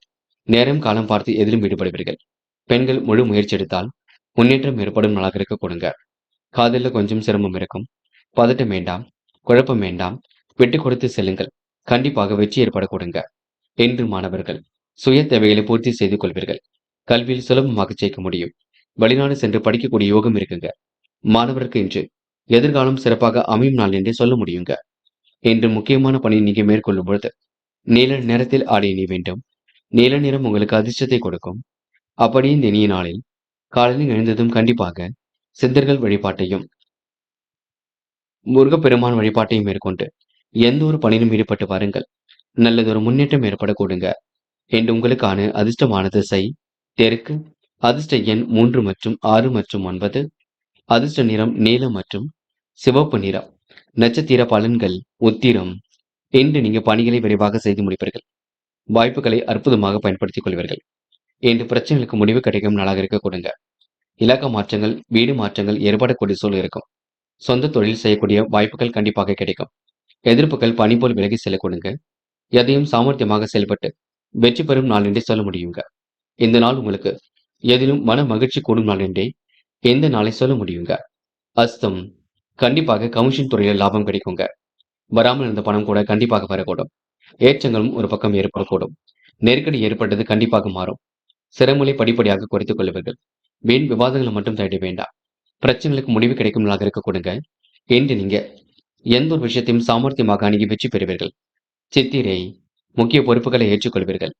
நேரம் காலம் பார்த்து எதிலும் ஈடுபடுவீர்கள். பெண்கள் முழு முயற்சி எடுத்தால் முன்னேற்றம் ஏற்படும் நாளாக இருக்க கொடுங்க. காதலில் கொஞ்சம் சிரமம் இருக்கும். பதட்டம் வேண்டாம். குழப்பம் வேண்டாம். விட்டு கொடுத்து செல்லுங்கள். கண்டிப்பாக வெற்றி ஏற்பட கொடுங்க. என்று மாணவர்கள் சுய தேவைகளை பூர்த்தி செய்து கொள்வீர்கள். கல்வியில் சுலபமாக ஜெயிக்க முடியும். வெளிநாடு சென்று படிக்கக்கூடிய யோகம் இருக்குங்க. மாணவருக்கு இன்று எதிர்காலம் சிறப்பாக அமையும் நாள் என்றே சொல்ல முடியுங்க. இன்று முக்கியமான பணி நீங்க மேற்கொள்ளும் பொழுது நீல நிறத்தில் ஆடை அணிய வேண்டும். நீல நிறம் உங்களுக்கு அதிர்ஷ்டத்தை கொடுக்கும். அப்படி இந்த இனிய நாளில் காலையில் எழுந்ததும் கண்டிப்பாக சித்தர்கள் வழிபாட்டையும் முருகப்பெருமான் வழிபாட்டையும் மேற்கொண்டு எந்த ஒரு பணியிலும் ஈடுபட்டு வாருங்கள். நல்லதொரு முன்னேற்றம் ஏற்பட கொடுங்க. என்று உங்களுக்கான அதிர்ஷ்டமான திசை தெற்கு. அதிர்ஷ்ட எண் 3 மற்றும் 6 மற்றும் 9. அதிர்ஷ்ட நிறம் நீலம் மற்றும் சிவப்பு நிறம். நட்சத்திர பலன்கள். உத்திரம். இன்று நீங்க பணிகளை விரைவாக செய்து முடிப்பீர்கள். வாய்ப்புகளை அற்புதமாக பயன்படுத்திக் கொள்வீர்கள். இன்று பிரச்சனைகளுக்கு முடிவு கிடைக்கும் நாளாக இருக்க கொடுங்க. இலக்க மாற்றங்கள், வீடு மாற்றங்கள் ஏற்படக்கூடிய சூழல் இருக்கும். சொந்த தொழில் செய்யக்கூடிய வாய்ப்புகள் கண்டிப்பாக கிடைக்கும். எதிர்ப்புகள் பனி போல் விலகி செல்ல கொடுங்க. எதையும் சாமர்த்தியமாக செயல்பட்டு வெற்றி பெறும் நாள் என்றே சொல்ல முடியுங்க. இந்த நாள் உங்களுக்கு எதிலும் மன மகிழ்ச்சி கூடும் நாள் என்றே எந்த நாளை சொல்ல முடியுங்க. அஸ்தம். கண்டிப்பாக கமிஷன் துறையில் லாபம் கிடைக்குங்க. வராமல் இருந்த பணம் கூட கண்டிப்பாக வரக்கூடும். ஏற்றங்களும் ஒரு பக்கம் ஏற்படக்கூடும். நெருக்கடி ஏற்பட்டது கண்டிப்பாக மாறும். சிரமங்களை படிப்படியாக குறைத்துக் கொள்வீர்கள். வீண் விவாதங்களை மட்டும் தேட வேண்டாம். பிரச்சனைகளுக்கு முடிவு கிடைக்கும் நாளாக இருக்க கொடுங்க. என்று நீங்க எந்த ஒரு விஷயத்தையும் சாமர்த்தியமாக அணுகி வெற்றி பெறுவீர்கள். சித்திரை முக்கிய பொறுப்புகளை ஏற்றுக்கொள்வீர்கள்.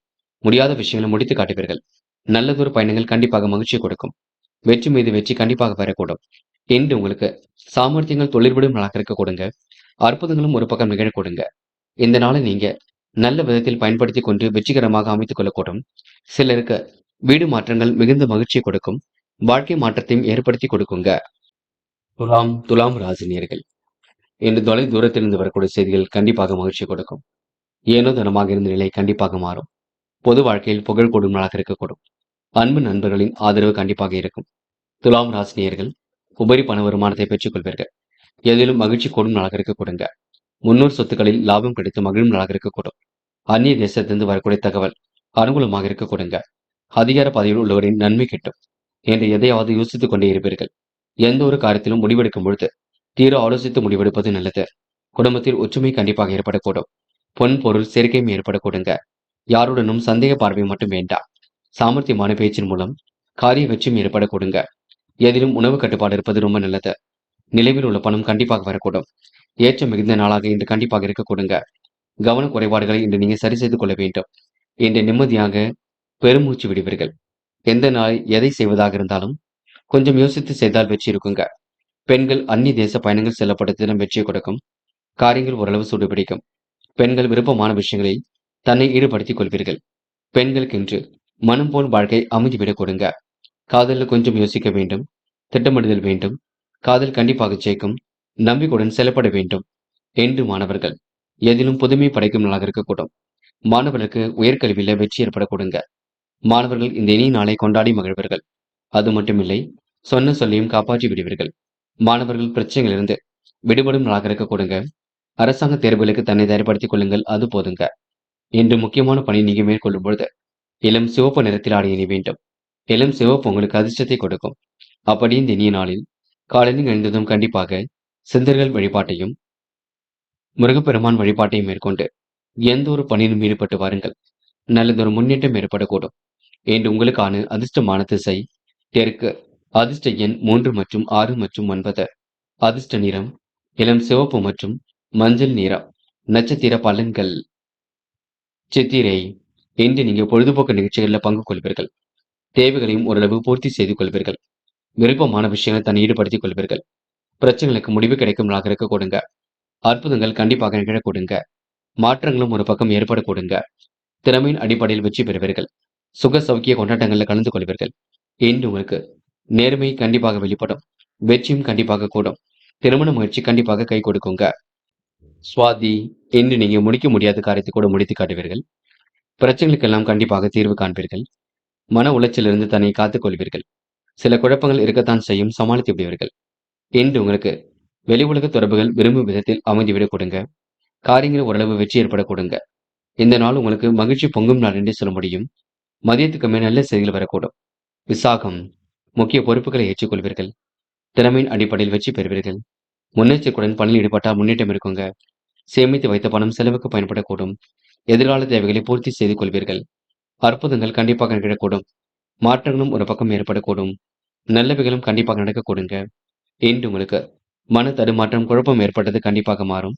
முடியாத விஷயங்களை முடித்து காட்டுவீர்கள். நல்லதொரு பயணங்கள் கண்டிப்பாக மகிழ்ச்சியை கொடுக்கும். வெற்றி மீது வெற்றி கண்டிப்பாக வரக்கூடும். என்று உங்களுக்கு சாமர்த்தியங்கள் தொழில்விடும் நாளாக இருக்க கொடுங்க. அற்புதங்களும் ஒரு பக்கம் நிகழ கொடுங்க. இந்த நாளை நீங்க நல்ல விதத்தில் பயன்படுத்திக் கொண்டு வெற்றிகரமாக அமைத்துக் கொள்ளக்கூடும். சிலருக்கு வீடு மாற்றங்கள் மிகுந்த மகிழ்ச்சியை கொடுக்கும். வாழ்க்கை மாற்றத்தையும் ஏற்படுத்தி கொடுக்குங்க. துலாம் ராசினியர்கள் இன்று தொலை தூரத்திலிருந்து வரக்கூடிய செய்திகள் கண்டிப்பாக மகிழ்ச்சி கொடுக்கும். ஏனோ தனமாக இருந்த நிலை கண்டிப்பாக மாறும். பொது வாழ்க்கையில் புகழ் கூடும் நாளாக இருக்கக்கூடும். அன்பு நண்பர்களின் ஆதரவு கண்டிப்பாக இருக்கும். துலாம் ராசினியர்கள் உபரி பண வருமானத்தை பெற்றுக் கொள்வீர்கள். எதிலும் மகிழ்ச்சி கூடும் நாளாக இருக்க கொடுங்க. முன்னோர் சொத்துக்களில் லாபம் கிடைத்து மகிழும் நாளாக இருக்கக்கூடும். அந்நிய தேசத்திலிருந்து வரக்கூடிய தகவல் அனுகூலமாக இருக்க கொடுங்க. அதிகார பதவியில் உள்ளவரின் நன்மை கிட்டும் என்று எதையாவது யோசித்துக் கொண்டே இருப்பீர்கள். எந்த ஒரு காரியத்திலும் முடிவெடுக்கும் பொழுது தீர ஆலோசித்து முடிவெடுப்பது நல்லது. குடும்பத்தில் ஒற்றுமை கண்டிப்பாக ஏற்படக்கூடும். பொன் பொருள் சேர்க்கையும் ஏற்படக்கூடுங்க. யாருடனும் சந்தேக பார்வை மட்டும் வேண்டாம். சாமர்த்தியமான பேச்சின் மூலம் காரிய வெற்றியும் ஏற்படக்கூடுங்க. எதிலும் உணவு கட்டுப்பாடு இருப்பது ரொம்ப நல்லது. நிலைவில் உள்ள பணம் கண்டிப்பாக வரக்கூடும். ஏற்றம் மிகுந்த நாளாக இன்று கண்டிப்பாக இருக்க கொடுங்க. கவன குறைபாடுகளை இன்று நீங்க சரி செய்து கொள்ள வேண்டும். இன்று நிம்மதியாக பெருமூச்சு விடுவீர்கள். எந்த நாள் எதை செய்வதாக இருந்தாலும் கொஞ்சம் யோசித்து செய்தால் வெற்றி இருக்குங்க. பெண்கள் அந்நிய தேச பயணங்கள் செல்லப்பட்ட தினம் வெற்றியை கொடுக்கும். காரியங்கள் ஓரளவு சூடுபிடிக்கும். பெண்கள் விருப்பமான விஷயங்களில் தன்னை ஈடுபடுத்திக் கொள்வீர்கள். பெண்களுக்கு இன்று மனம் போல் வாழ்க்கை அமைதிவிடக் கொடுங்க. காதலில் கொஞ்சம் யோசிக்க வேண்டும். திட்டமிடுதல் வேண்டும். காதல் கண்டிப்பாக ஜெயிக்கும். நம்பிக்கையுடன் செயல்பட வேண்டும். என்று மாணவர்கள் எதிலும் புதுமை படைக்கும் நாளாக இருக்கக்கூடும். மாணவர்களுக்கு உயர்கல்வியில வெற்றி ஏற்பட கொடுங்க. மாணவர்கள் இந்த இனிய நாளை கொண்டாடி மகிழ்வர்கள். அது மட்டுமில்லை, சொன்ன சொல்லையும் காப்பாற்றி விடுவீர்கள். மாணவர்கள் பிரச்சனைகளிலிருந்து விடுபடும் நாளாக இருக்க கொடுங்க. அரசாங்க தேர்வுகளுக்கு தன்னை தயார்படுத்திக் கொள்ளுங்கள். அது போதுங்க. இன்று முக்கியமான பணி நீங்க மேற்கொள்ளும் பொழுது இளம் சிவப்பு நிறத்தில் ஆடை அணிய வேண்டும். இளம் சிவப்பு உங்களுக்கு அதிர்ஷ்டத்தை கொடுக்கும். அப்படி இந்த இனிய நாளில் காலையில் எழுந்ததும் கண்டிப்பாக சித்தர்கள் வழிபாட்டையும் முருகப்பெருமான் வழிபாட்டையும் மேற்கொண்டு எந்த ஒரு பணியிலும் ஈடுபட்டு வாருங்கள். நல்லதொரு முன்னேற்றம் ஏற்படக்கூடும். இன்று உங்களுக்கான அதிர்ஷ்டமான திசை தெற்கு. அதிர்ஷ்ட எண் 3 மற்றும் 6 மற்றும் 9. அதிர்ஷ்ட நிறம் இளம் சிவப்பு மற்றும் மஞ்சள் நிறம். நட்சத்திர பலன்கள். சித்திரை இன்று நீங்க பொழுதுபோக்கு நிகழ்ச்சிகளில் பங்கு கொள்வீர்கள். தேவைகளையும் ஓரளவு பூர்த்தி செய்து கொள்வீர்கள். விருப்பமான விஷயங்களை தன்னை ஈடுபடுத்திக் கொள்வீர்கள். பிரச்சனைகளுக்கு முடிவு கிடைக்கும் நாளாக இருக்க கொடுங்க. அற்புதங்கள் கண்டிப்பாக நிகழ கொடுங்க. மாற்றங்களும் ஒரு பக்கம் ஏற்பட கொடுங்க. திறமையின் அடிப்படையில் வெற்றி பெறுவீர்கள். சுக சௌக்கிய கொண்டாட்டங்களில் கலந்து கொள்வீர்கள். இன்று உங்களுக்கு நேர்மை கண்டிப்பாக வெளிப்படும். வெற்றியும் கண்டிப்பாக கூடும். திருமண முயற்சி கண்டிப்பாக கை கொடுக்குங்க. சுவாதி இன்று நீங்க முடிக்க முடியாத காரியத்தை கூட முடித்து காட்டுவீர்கள். பிரச்சனைகளுக்கெல்லாம் கண்டிப்பாக தீர்வு காண்பீர்கள். மன உளைச்சலிருந்து தன்னை காத்துக் கொள்வீர்கள். சில குழப்பங்கள் இருக்கத்தான் செய்யும், சமாளித்து விடுவீர்கள். இன்று உங்களுக்கு வெளி உலக தொடர்புகள் விரும்பும் விதத்தில் அமைந்துவிடக் கொடுங்க. காரியங்கள் ஓரளவு வெற்றி ஏற்பட கொடுங்க. இந்த நாள் உங்களுக்கு மகிழ்ச்சி பொங்கும் நாள் என்றே சொல்ல முடியும். மதியத்துக்கு மேல் நல்ல செய்திகள் வரக்கூடும். விசாகம் முக்கிய பொறுப்புகளை ஏற்றுக்கொள்வீர்கள். திறமையின் அடிப்படையில் வெற்றி பெறுவீர்கள். முன்னெச்சரிக்கையுடன் பணியில் ஈடுபட்டால் முன்னேற்றம் இருக்குங்க. சேமித்து வைத்த பணம் செலவுக்கு பயன்படக்கூடும். எதிர்கால தேவைகளை பூர்த்தி செய்து கொள்வீர்கள். அற்புதங்கள் கண்டிப்பாக நிகழக்கூடும். மாற்றங்களும் ஒரு பக்கம் ஏற்படக்கூடும். நல்லவைகளும் கண்டிப்பாக நடக்கக்கூடுங்க. இன்று உங்களுக்கு மன தடுமாற்றம் குழப்பம் ஏற்பட்டது கண்டிப்பாக மாறும்.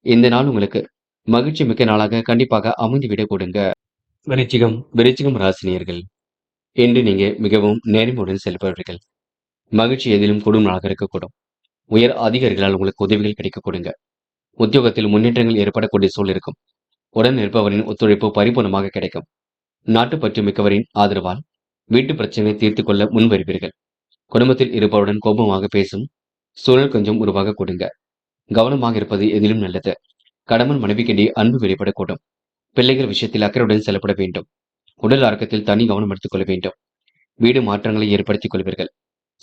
இந்த நாள் உங்களுக்கு மகிழ்ச்சி மிக்க நாளாக கண்டிப்பாக அமைந்துவிடக் கொடுங்க. விருச்சிகம் ராசினியர்கள் இன்று நீங்க மிகவும் நேர்மையுடன் செயல்படுவீர்கள். மகிழ்ச்சி எதிலும் கூடும் நாளாக இருக்கக்கூடும். உயர் அதிகாரிகளால் உங்களுக்கு உதவிகள் கிடைக்க கொடுங்க. உத்தியோகத்தில் முன்னேற்றங்கள் ஏற்படக்கூடிய சூழல் இருக்கும். உடன் இருப்பவரின் ஒத்துழைப்பு பரிபூர்ணமாக கிடைக்கும். நாட்டுப்பற்று மிக்கவரின் ஆதரவால் வீட்டு பிரச்சனையை தீர்த்து கொள்ள முன்வருவீர்கள். குடும்பத்தில் இருப்பவருடன் கோபமாக பேசும் சூழல் கொஞ்சம் உருவாக கொடுங்க. கவனமாக இருப்பது எதிலும் நல்லது. கணவன் மனைவிக்கிடையே அன்பு வெளிப்படக்கூடும். பிள்ளைகள் விஷயத்தில் அக்கறையுடன் செல்லப்பட வேண்டும். உடல் ஆரோக்கியத்தில் தனி கவனம் எடுத்துக் கொள்ள வேண்டும். வீடு மாற்றங்களை ஏற்படுத்திக் கொள்வீர்கள்.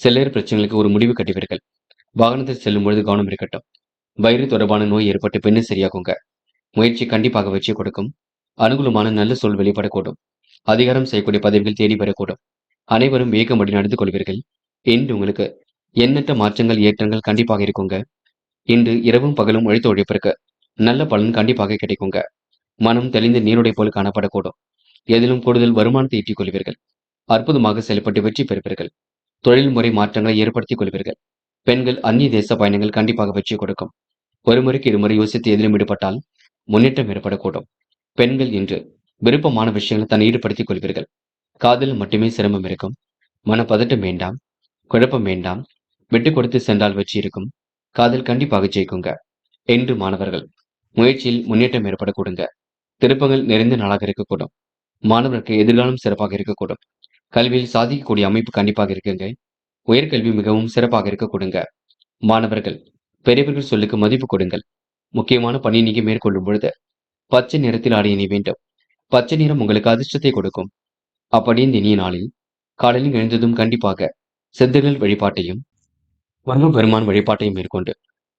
சில்லறை பிரச்சனைகளுக்கு ஒரு முடிவு கட்டுவீர்கள். வாகனத்தில் செல்லும் பொழுது கவனம் இருக்கட்டும். வயிறு தொடர்பான நோய் ஏற்பட்டு பின்னர் சரியாகுங்க. முயற்சி கண்டிப்பாக வெற்றி கொடுக்கும். அனுகூலமான நல்ல சொல் வெளிப்படக்கூடும். அதிகாரம் செய்யக்கூடிய பதவிகள் தேடி வரக்கூடும். அனைவரும் வேகமடி நடந்து கொள்வீர்கள். இன்று உங்களுக்கு எண்ணற்ற மாற்றங்கள் ஏற்றங்கள் கண்டிப்பாக இருக்குங்க. இன்று இரவும் பகலும் உழைத்த உழைப்பிற்கு நல்ல பலன் கண்டிப்பாக கிடைக்குங்க. மனம் தெளிந்த நீருடை போல் காணப்படக்கூடும். எதிலும் கூடுதல் வருமானத்தை ஈட்டிக் கொள்வீர்கள். அற்புதமாக செயல்பட்டு வெற்றி பெறுவீர்கள். தொழில் முறை மாற்றங்களை ஏற்படுத்திக் கொள்வீர்கள். பெண்கள் அந்நிய தேச பயணங்கள் கண்டிப்பாக வெற்றி கொடுக்கும். ஒரு முறைக்கு இருமுறை யோசித்து எதிலும் ஈடுபட்டால் முன்னேற்றம் ஏற்படக்கூடும். பெண்கள் இன்று விருப்பமான விஷயங்களை தன்னை ஈடுபடுத்திக் கொள்வீர்கள். காதல் மட்டுமே சிரமம் இருக்கும். மனப்பதட்டம் வேண்டாம். குழப்பம் வேண்டாம். விட்டு கொடுத்து சென்றால் வெற்றி இருக்கும். காதல் கண்டிப்பாக ஜெயிக்குங்க. என்று மாணவர்கள் முயற்சியில் முன்னேற்றம் ஏற்படக்கூடுங்க. திருப்பங்கள் நிறைந்த நாளாக இருக்கக்கூடும். மாணவருக்கு எதிர்காலம் சிறப்பாக இருக்கக்கூடும். கல்வியில் சாதிக்கக்கூடிய அமைப்பு கண்டிப்பாக இருக்குங்க. உயர்கல்வி மிகவும் சிறப்பாக இருக்கக்கூடுங்க. மாணவர்கள் பெரியவர்கள் சொல்லுக்கு மதிப்பு கொடுங்கள். முக்கியமான பணி நீங்க மேற்கொள்ளும் பொழுது பச்சை நிறத்தில் ஆடை அணிய வேண்டும். பச்சை நிறம் உங்களுக்கு அதிர்ஷ்டத்தை கொடுக்கும். அப்படி இந்த இனிய நாளில் காலையில் எழுந்ததும் கண்டிப்பாக சித்தர்கள் வழிபாட்டையும் பெருமான் வழிபாட்டையும் மேற்கொண்டு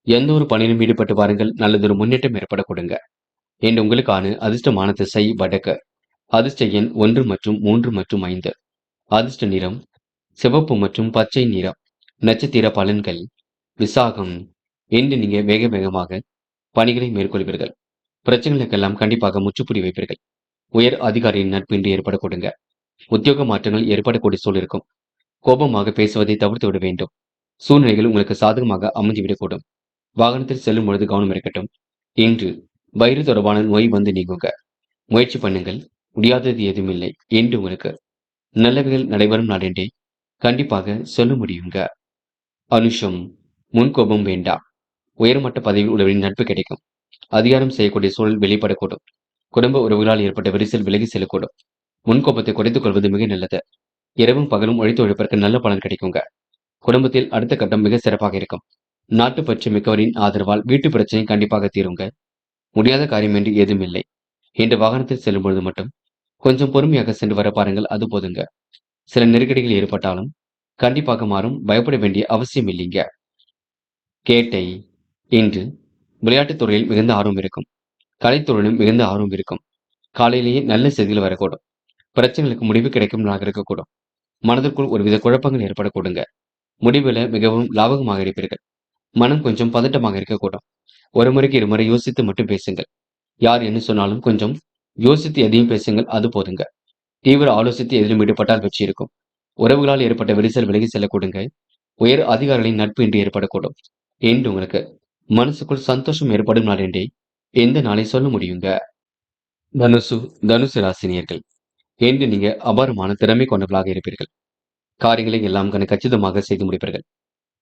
எந்த ஒரு பணியிலும் ஈடுபட்டு வாருங்கள். நல்லதொரு முன்னேற்றம் ஏற்பட கொடுங்க. என்று உங்களுக்கான அதிர்ஷ்டமான திசை வடக்கு. அதிர்ஷ்ட எண் 1 மற்றும் 3 மற்றும் 5. அதிர்ஷ்ட நிறம் சிவப்பு மற்றும் பச்சை நிறம். நட்சத்திர பலன்கள் விசாகம். இன்று நீங்க வேக வேகமாக பணிகளை மேற்கொள்வீர்கள். பிரச்சனைகளுக்கெல்லாம் கண்டிப்பாக முற்றுப்புள்ளி வைப்பீர்கள். உயர் அதிகாரியின் நட்பு இன்று ஏற்பட கொடுங்க. உத்தியோக மாற்றங்கள் ஏற்படக்கூடிய சூழல் இருக்கும். கோபமாக பேசுவதை தவிர்த்து விட வேண்டும். சூழ்நிலைகள் உங்களுக்கு சாதகமாக அமைந்துவிடக்கூடும். வாகனத்தில் செல்லும் பொழுது கவனம் இருக்கட்டும். இன்று வயிறு தொடர்பான நோய் வந்து நீங்குங்க. முயற்சி பண்ணுங்கள். முடியாதது எதுவுமில்லை என்று உங்களுக்கு நல்லவைகள் நடைபெறும் நாளென்றே கண்டிப்பாக சொல்ல முடியுங்க. அனுஷம் முன்கோபம் வேண்டாம். உயர்மட்ட பதவியில் உள்ளவரின் நட்பு கிடைக்கும். அதிகாரம் செய்யக்கூடிய சூழல் வெளிப்படக்கூடும். குடும்ப உறவுகளால் ஏற்பட்ட விரிசல் விலகி செல்லக்கூடும். முன்கோபத்தை குறைத்துக் கொள்வது மிக நல்லது. இரவும் பகலும் உழைத்து உழைப்பதற்கு நல்ல பலன் கிடைக்குங்க. குடும்பத்தில் அடுத்த கட்டம் மிக சிறப்பாக இருக்கும். நாட்டுப்பற்று மிக்கவரின் ஆதரவால் வீட்டு பிரச்சனை கண்டிப்பாக தீருங்க. முடியாத காரியம் என்று ஏதும் இல்லை. இன்று வாகனத்தில் செல்லும் பொழுது மட்டும் கொஞ்சம் பொறுமையாக சென்று வர பாருங்கள். அது போதுங்க. சில நெருக்கடிகள் ஏற்பட்டாலும் கண்டிப்பாக மாறும். பயப்பட வேண்டிய அவசியம் இல்லைங்க. கேட்டை இன்று விளையாட்டுத் துறையில் மிகுந்த ஆர்வம் இருக்கும். கலைத்துறையிலும் மிகுந்த ஆர்வம் இருக்கும். காலையிலேயே நல்ல செய்திகள் வரக்கூடும். பிரச்சனைகளுக்கு முடிவு கிடைக்கும் நாளாக இருக்கக்கூடும். மனதிற்குள் ஒருவித குழப்பங்கள் ஏற்படக்கூடுங்க. முடிவுல மிகவும் லாபகமாக இருப்பீர்கள். மனம் கொஞ்சம் பதட்டமாக இருக்கக்கூடும். ஒரு முறைக்கு இருமுறை யோசித்து மட்டும் பேசுங்கள். யார் என்ன சொன்னாலும் கொஞ்சம் யோசித்து எதையும் பேசுங்கள். அது போதுங்க. தீவிர ஆலோசித்து எதிலும் ஈடுபட்டால் வெற்றி இருக்கும். உறவுகளால் ஏற்பட்ட விரிசல் விலகி செல்லக்கூடுங்க. உயர் அதிகாரிகளின் நட்பு இன்று ஏற்படக்கூடும். என்று உங்களுக்கு மனசுக்குள் சந்தோஷம் ஏற்படும் நாள் என்றே எந்த நாளை சொல்ல முடியுங்க. தனுசு தனுசு ராசினியர்கள் என்று நீங்க அபாரமான திறமை கொண்டவர்களாக இருப்பீர்கள். காரியங்களை எல்லாம் கச்சிதமாக செய்து முடிப்பீர்கள்.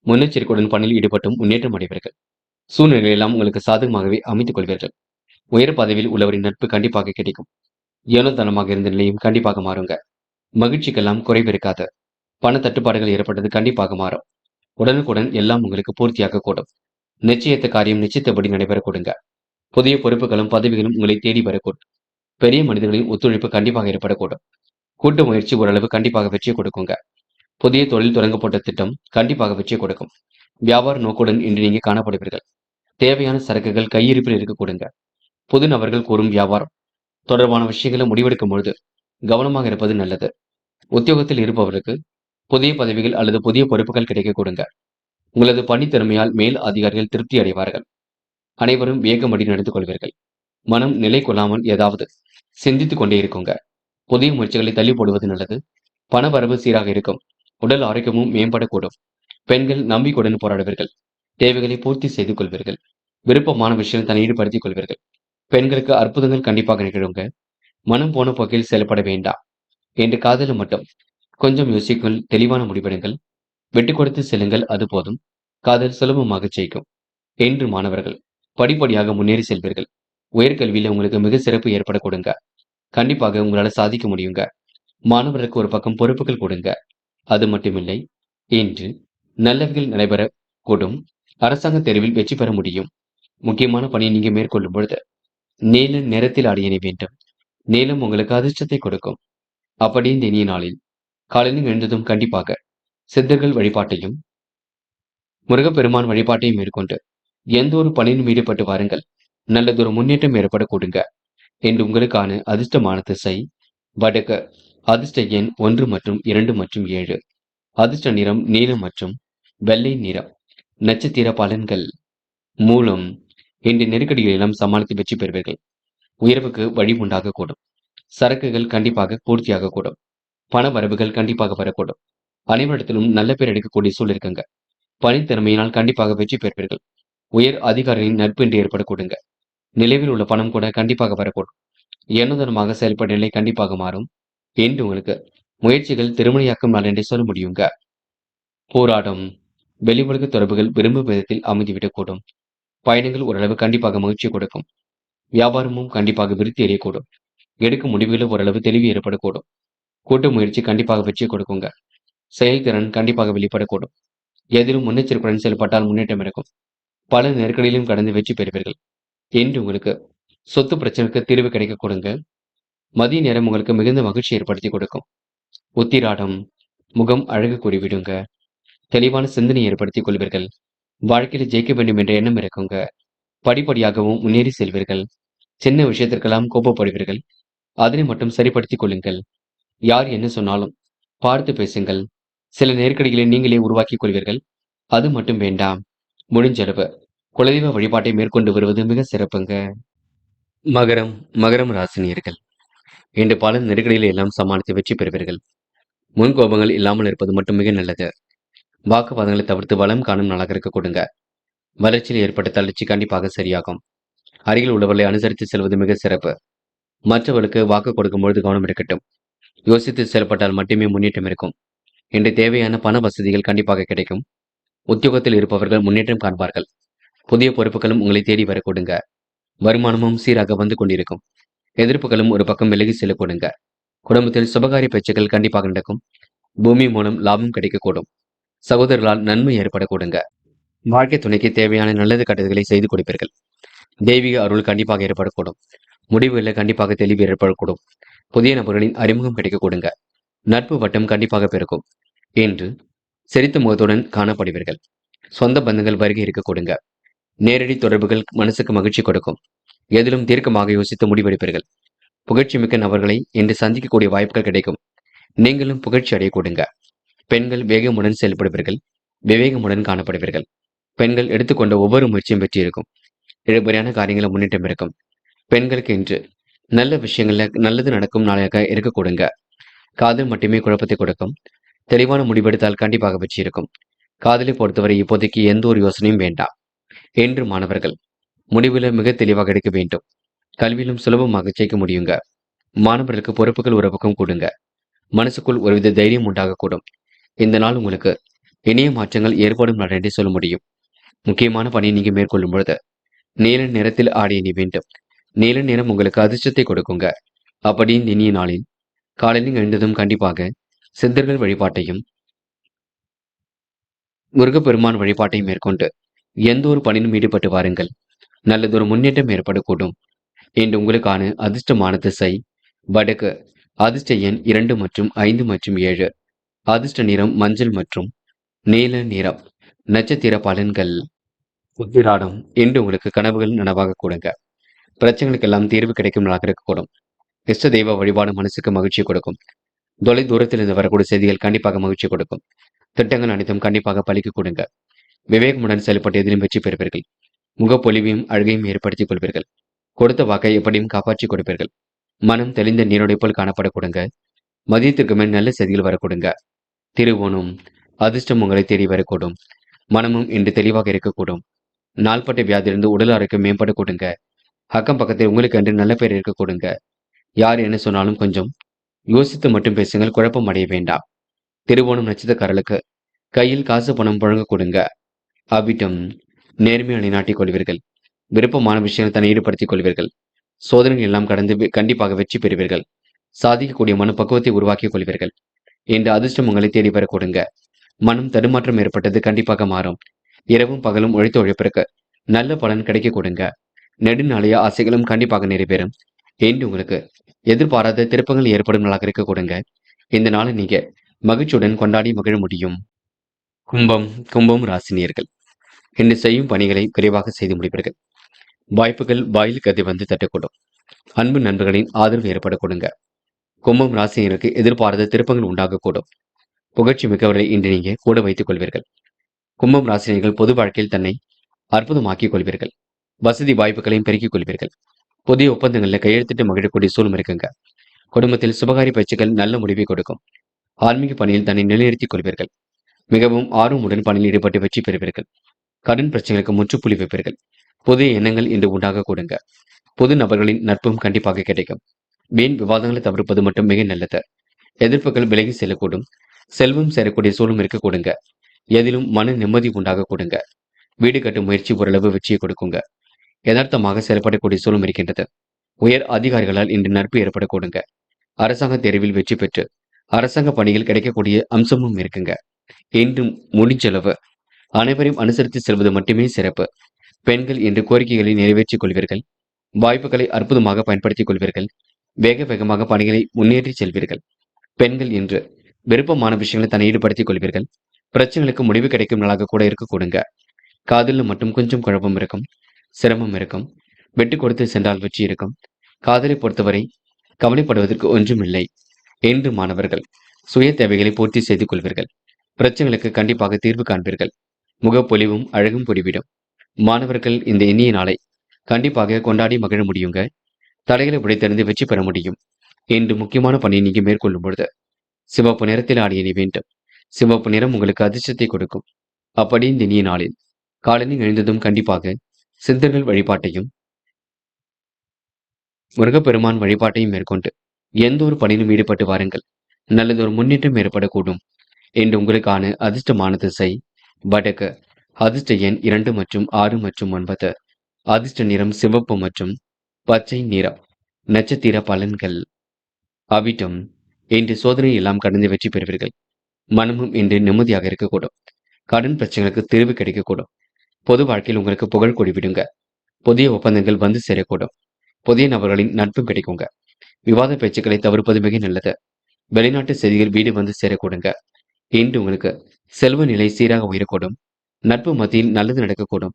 முன்னெச்சரிக்கையுடன் பணியில் ஈடுபட்டும் முன்னேற்றம் அடைவீர்கள். சூழ்நிலைகள் எல்லாம் உங்களுக்கு சாதகமாகவே அமைத்துக் கொள்வீர்கள். உயர் பதவியில் உள்ளவரின் நட்பு கண்டிப்பாக கிடைக்கும். ஏனோதனமாக இருந்த நிலையும் கண்டிப்பாக மாறுங்க. மகிழ்ச்சிக்கெல்லாம் குறைவு இருக்காது. பண தட்டுப்பாடுகள் ஏற்பட்டது கண்டிப்பாக மாறும். உடனுக்குடன் எல்லாம் உங்களுக்கு பூர்த்தியாக கூடும். நிச்சயத்த காரியம் நிச்சயத்தபடி நடைபெற கொடுங்க. புதிய பொறுப்புகளும் பதவிகளும் உங்களை தேடி வரக்கூடும். பெரிய மனிதர்களின் ஒத்துழைப்பு கண்டிப்பாக ஏற்படக்கூடும். கூட்டு முயற்சி ஓரளவு கண்டிப்பாக வெற்றி கொடுக்குங்க. புதிய தொழில் தொடங்கப்பட்ட திட்டம் கண்டிப்பாக வெற்றி கொடுக்கும். வியாபார நோக்குடன் இன்று நீங்க காணப்படுவீர்கள். தேவையான சரக்குகள் கையிருப்பில் இருக்க கொடுங்க. புது நபர்கள் கூறும் வியாபாரம் தொடர்பான விஷயங்களை முடிவெடுக்கும் பொழுது கவனமாக இருப்பது நல்லது. உத்தியோகத்தில் இருப்பவருக்கு புதிய பதவிகள் அல்லது புதிய பொறுப்புகள் கிடைக்க கொடுங்க. உங்களது பணி திறமையால் மேல் அதிகாரிகள் திருப்தி அடைவார்கள். அனைவரும் வேகமடி நடந்து கொள்வீர்கள். மனம் நிலை கொள்ளாமல் ஏதாவது சிந்தித்துக் கொண்டே இருக்குங்க. புதிய முயற்சிகளை தள்ளி போடுவது நல்லது. பண வரவு சீராக இருக்கும். உடல் ஆரோக்கியமும் மேம்படக்கூடும். பெண்கள் நம்பிக்கையுடன் போராடுவீர்கள். தேவைகளை பூர்த்தி செய்து கொள்வீர்கள். விருப்பமான விஷயம் தன்னை ஈடுபடுத்திக் கொள்வீர்கள். பெண்களுக்கு அற்புதங்கள் கண்டிப்பாக நிகழுங்க. மனம் போன போக்கில் செயல்பட வேண்டாம் என்று காதல மட்டும் கொஞ்சம் யோசிக்குள் தெளிவான முடிவெடுங்கள். விட்டு கொடுத்து செல்லுங்கள். அது போதும். காதல் சுலபமாக ஜெயிக்கும். என்று மாணவர்கள் படிப்படியாக முன்னேறி செல்வீர்கள். உயர்கல்வியில உங்களுக்கு மிக சிறப்பு ஏற்பட கொடுங்க. கண்டிப்பாக உங்களால சாதிக்க முடியுங்க. மாணவருக்கு ஒரு பக்கம் பொறுப்புகள் கொடுங்க. அது மட்டுமில்லை, இன்று நல்லவைகள் நடைபெற கூடும். அரசாங்க தேர்வில் வெற்றி பெற முடியும். முக்கியமான பணியை நீங்க மேற்கொள்ளும் பொழுது நீல நிறத்தில் அடையணி வேண்டும். நீலம் உங்களுக்கு அதிர்ஷ்டத்தை கொடுக்கும். அப்படி இந்த இனிய நாளில் காலையில் எழுந்ததும் கண்டிப்பாக சித்தர்கள் வழிபாட்டையும் முருகப்பெருமான் வழிபாட்டையும் மேற்கொண்டு எந்த ஒரு பணியிலும் ஈடுபட்டு வாருங்கள். நல்லதொரு முன்னேற்றம் ஏற்பட கொடுங்க. என்று உங்களுக்கான அதிர்ஷ்டமான திசை வடக்கு. அதிர்ஷ்ட எண் 1 மற்றும் 2 மற்றும் 7. அதிர்ஷ்ட நிறம் நீலம் மற்றும் வெள்ளை நிறம். நட்சத்திர பலன்கள் மூலம் இன்று நெருக்கடிகளை எல்லாம் சமாளித்து வெற்றி பெறுவீர்கள். உயர்வுக்கு வழி உண்டாகக்கூடும். சரக்குகள் கண்டிப்பாக பூர்த்தியாகக்கூடும். பண வரவுகள் கண்டிப்பாக வரக்கூடும். அனைவரிடத்திலும் நல்ல பேர் எடுக்கக்கூடிய சூழல் இருக்குங்க. பணித்திறமையினால் கண்டிப்பாக வெற்றி பெறுவீர்கள். உயர் அதிகாரிகளின் நட்பு என்று ஏற்படக்கூடுங்க. நிலைவில் உள்ள பணம் கூட கண்டிப்பாக வரக்கூடும். எண்ணுதனமாக செயல்பட நிலை கண்டிப்பாக மாறும். என்று உங்களுக்கு முயற்சிகள் திருமணியாக்கும் நாள் என்றே சொல்ல முடியுங்க. போராடும். வெளி உலக தொடர்புகள் விரும்பும் விதத்தில் அமைந்துவிடக்கூடும். பயணங்கள் ஓரளவு கண்டிப்பாக மகிழ்ச்சி கொடுக்கும். வியாபாரமும் கண்டிப்பாக விருத்தி அடையக்கூடும். எடுக்கும் முடிவுகளில் ஓரளவு தெளிவு ஏற்படக்கூடும். கூட்டு முயற்சி கண்டிப்பாக வெற்றி கொடுக்குங்க. செயல்திறன் கண்டிப்பாக வெளிப்படக்கூடும். எதிலும் முன்னெச்சரிக்கையுடன் செயல்பட்டால் முன்னேற்றம் இருக்கும். பல நெருக்கடியிலும் கடந்து வெற்றி பெறுவீர்கள். என்று உங்களுக்கு சொத்து பிரச்சனைக்கு தீர்வு கிடைக்க கொடுங்க. மதிய நேரம் உங்களுக்கு மிகுந்த மகிழ்ச்சி ஏற்படுத்தி கொடுக்கும். உத்திராடம். முகம் அழகு கூறிவிடுங்க. தெளிவான சிந்தனை ஏற்படுத்திக் கொள்வீர்கள். வாழ்க்கையில் ஜெயிக்க வேண்டும் என்ற எண்ணம் இருக்குங்க. படிப்படியாகவும் முன்னேறி செல்வீர்கள். சின்ன விஷயத்திற்கெல்லாம் கோபப்படுவீர்கள். அதனை மட்டும் சரிப்படுத்திக் கொள்ளுங்கள். யார் என்ன சொன்னாலும் பார்த்து பேசுங்கள். சில நெருக்கடிகளை நீங்களே உருவாக்கிக் கொள்வீர்கள். அது மட்டும் வேண்டாம். முடிஞ்சளவு குலதெய்வ வழிபாட்டை மேற்கொண்டு வருவது மிக சிறப்புங்க. மகரம். மகரம் ராசினியர்கள் இன்று பல நெருக்கடிகளை எல்லாம் சமாளித்து வெற்றி பெறுவீர்கள். முன்கோபங்கள் இல்லாமல் இருப்பது மட்டும் மிக நல்லது. வாக்குவாதங்களை தவிர்த்து வளம் காணும் நாளாக இருக்க கொடுங்க. வளர்ச்சியில் ஏற்பட்ட தளர்ச்சி கண்டிப்பாக சரியாகும். அருகில் உள்ளவர்களை அனுசரித்து செல்வது மிக சிறப்பு. மற்றவர்களுக்கு வாக்கு கொடுக்கும் பொழுது கவனம் இருக்கட்டும். யோசித்து செயல்பட்டால் மட்டுமே முன்னேற்றம் இருக்கும். இன்று தேவையான பண வசதிகள் கண்டிப்பாக கிடைக்கும். உத்தியோகத்தில் இருப்பவர்கள் முன்னேற்றம் காண்பார்கள். புதிய பொறுப்புகளும் உங்களை தேடி வர கொடுங்க. வருமானமும் சீராக வந்து கொண்டிருக்கும். எதிர்ப்புகளும் ஒரு பக்கம் விலகி செல்ல கொடுங்க. குடும்பத்தில் சுபகாரிய பேச்சுக்கள் கண்டிப்பாக நடக்கும். பூமி மூலம் லாபம் கிடைக்கக்கூடும். சகோதரர்களால் நன்மை ஏற்பட கொடுங்க. வாழ்க்கை துணைக்கு தேவையான நல்லது கட்டதுகளை செய்து கொடுப்பீர்கள். தெய்வீக அருள் கண்டிப்பாக ஏற்படக்கூடும். முடிவுகளில் கண்டிப்பாக தெளிவு ஏற்படக்கூடும். புதிய நபர்களின் அறிமுகம் கிடைக்க கொடுங்க. நட்பு வட்டம் கண்டிப்பாக பெருக்கும். என்று சிரித்த முகத்துடன் காணப்படுவீர்கள். சொந்த பந்தங்கள் வருகை இருக்க கொடுங்க. நேரடி தொடர்புகள் மனசுக்கு மகிழ்ச்சி கொடுக்கும். எதிலும் தீர்க்கமாக யோசித்து முடிவெடுப்பீர்கள். புகழ்ச்சிமிக்க நபர்களை இன்று சந்திக்கக்கூடிய வாய்ப்புகள் கிடைக்கும். நீங்களும் புகழ்ச்சி அடைய கொடுங்க. பெண்கள் வேகமுடன் செயல்படுவீர்கள். விவேகமுடன் காணப்படுவீர்கள். பெண்கள் எடுத்துக்கொண்ட ஒவ்வொரு முயற்சியும் வெற்றி இருக்கும். இழுபறியான காரியங்களை முன்னேற்றம் இருக்கும். பெண்களுக்கு இன்று நல்ல விஷயங்கள்ல நல்லது நடக்கும் நாளாக இருக்க கொடுங்க. காதல் மட்டுமே குழப்பத்தை கொடுக்கும். தெளிவான முடிவெடுத்தால் கண்டிப்பாக வெற்றி இருக்கும். காதலை பொறுத்தவரை இப்போதைக்கு எந்த ஒரு யோசனையும் வேண்டாம். என்று மாணவர்கள் முடிவுல மிக தெளிவாக எடுக்க வேண்டும். கல்வியிலும் சுலபமாக ஜெயிக்க முடியுங்க. மாணவர்களுக்கு பொறுப்புகள் ஒரு பக்கம் கொடுங்க. மனசுக்குள் ஒருவித தைரியம் உண்டாகக்கூடும். இந்த நாள் உங்களுக்கு இனிய மாற்றங்கள் ஏற்படும் நாள் என்றே சொல்ல முடியும். முக்கியமான பணியை நீங்க மேற்கொள்ளும் பொழுது நீல நிறத்தில் ஆடை அணி வேண்டும். நீல நிறம் உங்களுக்கு அதிர்ஷ்டத்தை கொடுக்குங்க. அப்படின்னு இனிய நாளில் காலையில் எழுந்ததும் கண்டிப்பாக சித்தர்கள் வழிபாட்டையும் முருகப்பெருமான் வழிபாட்டையும் மேற்கொண்டு எந்த ஒரு பணியிலும் ஈடுபட்டு வாருங்கள். நல்லதொரு முன்னேற்றம் ஏற்படக்கூடும். இன்று உங்களுக்கான அதிர்ஷ்டமான திசை வடக்கு. அதிர்ஷ்ட எண் 2 மற்றும் 5 மற்றும் 7. அதிர்ஷ்ட நிறம் மஞ்சள் மற்றும் நீல நிறம். நட்சத்திர பலன்கள். உத்திராடம். இன்று உங்களுக்கு கனவுகள் நனவாக கூடுங்க. பிரச்சனைகளுக்கெல்லாம் தீர்வு கிடைக்கும் நாளாக இருக்கக்கூடும். இஷ்ட தெய்வ வழிபாடு மனசுக்கு மகிழ்ச்சி கொடுக்கும். தொலை தூரத்தில் இருந்து வரக்கூடிய செய்திகள் கண்டிப்பாக மகிழ்ச்சி கொடுக்கும். திட்டங்கள் அனைத்தும் கண்டிப்பாக பலிக்க கொடுங்க. விவேகமுடன் செயல்பட்டு எதிலும் வெற்றி பெறுவீர்கள். முகப்பொலிவையும் அழகையும் ஏற்படுத்திக் கொள்வீர்கள். கொடுத்த வாக்கை எப்படியும் காப்பாற்றிக் கொடுப்பீர்கள். மனம் தெளிந்த நீரோடை போல் காணப்பட கொடுங்க. மதியத்திற்கு மேல் நல்ல செய்திகள் வரக்கூடுங்க. திருவோணம். அதிர்ஷ்டம் உங்களை தேடி வரக்கூடும். மனமும் இன்று தெளிவாக இருக்கக்கூடும். நாள்பட்ட வியாதியிலிருந்து உடல் ஆரோக்கியம் மேம்பட கொடுங்க. அக்கம் பக்கத்தில் உங்களுக்கு என்று நல்ல பெயர் இருக்க கொடுங்க. யார் என்ன சொன்னாலும் கொஞ்சம் யோசித்து மட்டும் பேசுங்கள். குழப்பம் அடைய வேண்டாம். திருவோணம் நட்சத்திரக்காரர்களுக்கு கையில் காசு பணம் புழங்க கொடுங்க. அவ்விட்டம். நேர்மையை நிலைநாட்டிக் கொள்வீர்கள். விருப்பமான விஷயங்கள் தன்னை ஈடுபடுத்திக் கொள்வீர்கள். சோதனைகள் எல்லாம் கடந்து கண்டிப்பாக வெற்றி பெறுவீர்கள். சாதிக்கக்கூடிய மனப்பக்குவத்தை உருவாக்கிக் கொள்வீர்கள். இன்று அதிர்ஷ்டம் உங்களை தேடி வர கொடுங்க. மனம் தடுமாற்றம் ஏற்பட்டது கண்டிப்பாக மாறும். இரவும் பகலும் உழைத்த உழைப்பிற்கு நல்ல பலன் கிடைக்க கொடுங்க. நெடுநாளைய ஆசைகளும் கண்டிப்பாக நிறைவேறும். என்று உங்களுக்கு எதிர்பாராத திருப்பங்கள் ஏற்படும் நாளாக இருக்க கொடுங்க. இந்த நாளை நீங்க மகிழ்ச்சியுடன் கொண்டாடி மகிழ முடியும். கும்பம். கும்பம் ராசினியர்கள் இன்று செய்யும் பணிகளை விரைவாக செய்து முடிப்பீர்கள். வாய்ப்புகள் வாயில் கதை வந்து தட்டக்கூடும். அன்பு நண்பர்களின் ஆதரவு ஏற்பட கொடுங்க. கும்பம் ராசினியருக்கு எதிர்பாராத திருப்பங்கள் உண்டாகக்கூடும். புகழ்ச்சி மிக்கவர்களை இன்று நீங்க கூட வைத்துக் கொள்வீர்கள். கும்பம் ராசினியர்கள் பொது வாழ்க்கையில் தன்னை அற்புதமாக்கிக் கொள்வீர்கள். வசதி வாய்ப்புகளையும் பெருக்கிக் கொள்வீர்கள். புதிய ஒப்பந்தங்களில் கையெழுத்திட்டு மகிழக்கூடிய சூழ்நிலை இருக்குங்க. குடும்பத்தில் சுபகாரி பேச்சுக்கள் நல்ல முடிவை கொடுக்கும். ஆன்மீக பணியில் தன்னை நிலைநிறுத்திக் கொள்வீர்கள். மிகவும் ஆர்வமுடன் பணியில் ஈடுபட்டு வெற்றி பெறுவீர்கள். கடன் பிரச்சனைகளுக்கு முற்றுப்புள்ளி வைப்பீர்கள். புதிய எண்ணங்கள் இன்று உண்டாக கூடுங்க. புது நபர்களின் நட்பும் கண்டிப்பாக கிடைக்கும். வீண் விவாதங்களை தவிர்ப்பது மட்டும் மிக நல்லது. எதிர்ப்புகள் விலகி செல்லக்கூடும். செல்வம் சேரக்கூடிய சூழலும் இருக்க கூடுங்க. எதிலும் மன நிம்மதி உண்டாக கூடுங்க. வீடு கட்டும் முயற்சி ஓரளவு வெற்றியை கொடுக்குங்க. யதார்த்தமாக செயல்படக்கூடிய சூழலும் இருக்கின்றது. உயர் அதிகாரிகளால் இன்று நட்பு ஏற்படக்கூடுங்க. அரசாங்க தேர்வில் வெற்றி பெற்று அரசாங்க பணிகள் கிடைக்கக்கூடிய அம்சமும் இருக்குங்க. இன்றும் முடிஞ்சளவு அனைவரையும் அனுசரித்து செல்வது மட்டுமே சிறப்பு. பெண்கள் இன்று கோரிக்கைகளை நிறைவேற்றிக் கொள்வீர்கள். வாய்ப்புகளை அற்புதமாக பயன்படுத்திக் கொள்வீர்கள். வேக வேகமாக பணிகளை முன்னேற்றி செல்வீர்கள். பெண்கள் இன்று விருப்பமான விஷயங்களை தன்னை ஈடுபடுத்திக் கொள்வீர்கள். பிரச்சனைகளுக்கு முடிவு கிடைக்கும் நாளாக கூட இருக்க கூடுங்க. காதலில் மட்டும் கொஞ்சம் குழப்பம் இருக்கும். சிரமம் இருக்கும். விட்டு கொடுத்து சென்றால் வெற்றி இருக்கும். காதலை பொறுத்தவரை கவலைப்படுவதற்கு ஒன்றுமில்லை. இன்று மாணவர்கள் சுய தேவைகளை பூர்த்தி செய்து கொள்வீர்கள். பிரச்சனைகளுக்கு கண்டிப்பாக தீர்வு காண்பீர்கள். முகப்பொலிவும் அழகும் பொடிவிடும். மாணவர்கள் இந்த இனிய நாளை கண்டிப்பாக கொண்டாடி மகிழ முடியுங்க. தடைகளை உடைத்தெறிந்து வெற்றி பெற முடியும். இன்று முக்கியமான பணியை நீங்க மேற்கொள்ளும் பொழுது சிவப்பு நிறத்தில் ஆடிய அணி வேண்டும். சிவப்பு நிறம் உங்களுக்கு அதிர்ஷ்டத்தை கொடுக்கும். அப்படி இந்த இனிய நாளில் காலையில் எழுந்ததும் கண்டிப்பாக சித்தர்கள் வழிபாட்டையும் முருகப்பெருமான் வழிபாட்டையும் மேற்கொண்டு எந்த ஒரு பணியிலும் ஈடுபட்டு வாருங்கள். நல்லதொரு முன்னேற்றம் ஏற்படக்கூடும். இன்று உங்களுக்கான அதிர்ஷ்டமான திசை வடக்கு. அதிர்ஷ்ட எண் 2 மற்றும் 6 மற்றும் 9. அதிர்ஷ்ட நிறம் சிவப்பு மற்றும் பச்சை நிறம். நட்சத்திர பலன்கள். அவிட்டம். இன்று சோதனை எல்லாம் கடந்து வெற்றி பெறுவீர்கள். மனமும் இன்று நிம்மதியாக இருக்கக்கூடும். கடன் பிரச்சனைகளுக்கு தீர்வு கிடைக்கக்கூடும். பொது வாழ்க்கையில் உங்களுக்கு புகழ் கூடிவிடுங்க. புதிய ஒப்பந்தங்கள் வந்து சேரக்கூடும். புதிய நபர்களின் நட்பும் கிடைக்குங்க. விவாத பேச்சுக்களை தவிர்ப்பது மிக நல்லது. வெளிநாட்டு செய்திகள் வீடு வந்து சேரக்கூடுங்க. இன்று உங்களுக்கு செல்வ நிலை சீராக உயரக்கூடும். நட்பு மத்தியில் நல்லது நடக்கக்கூடும்.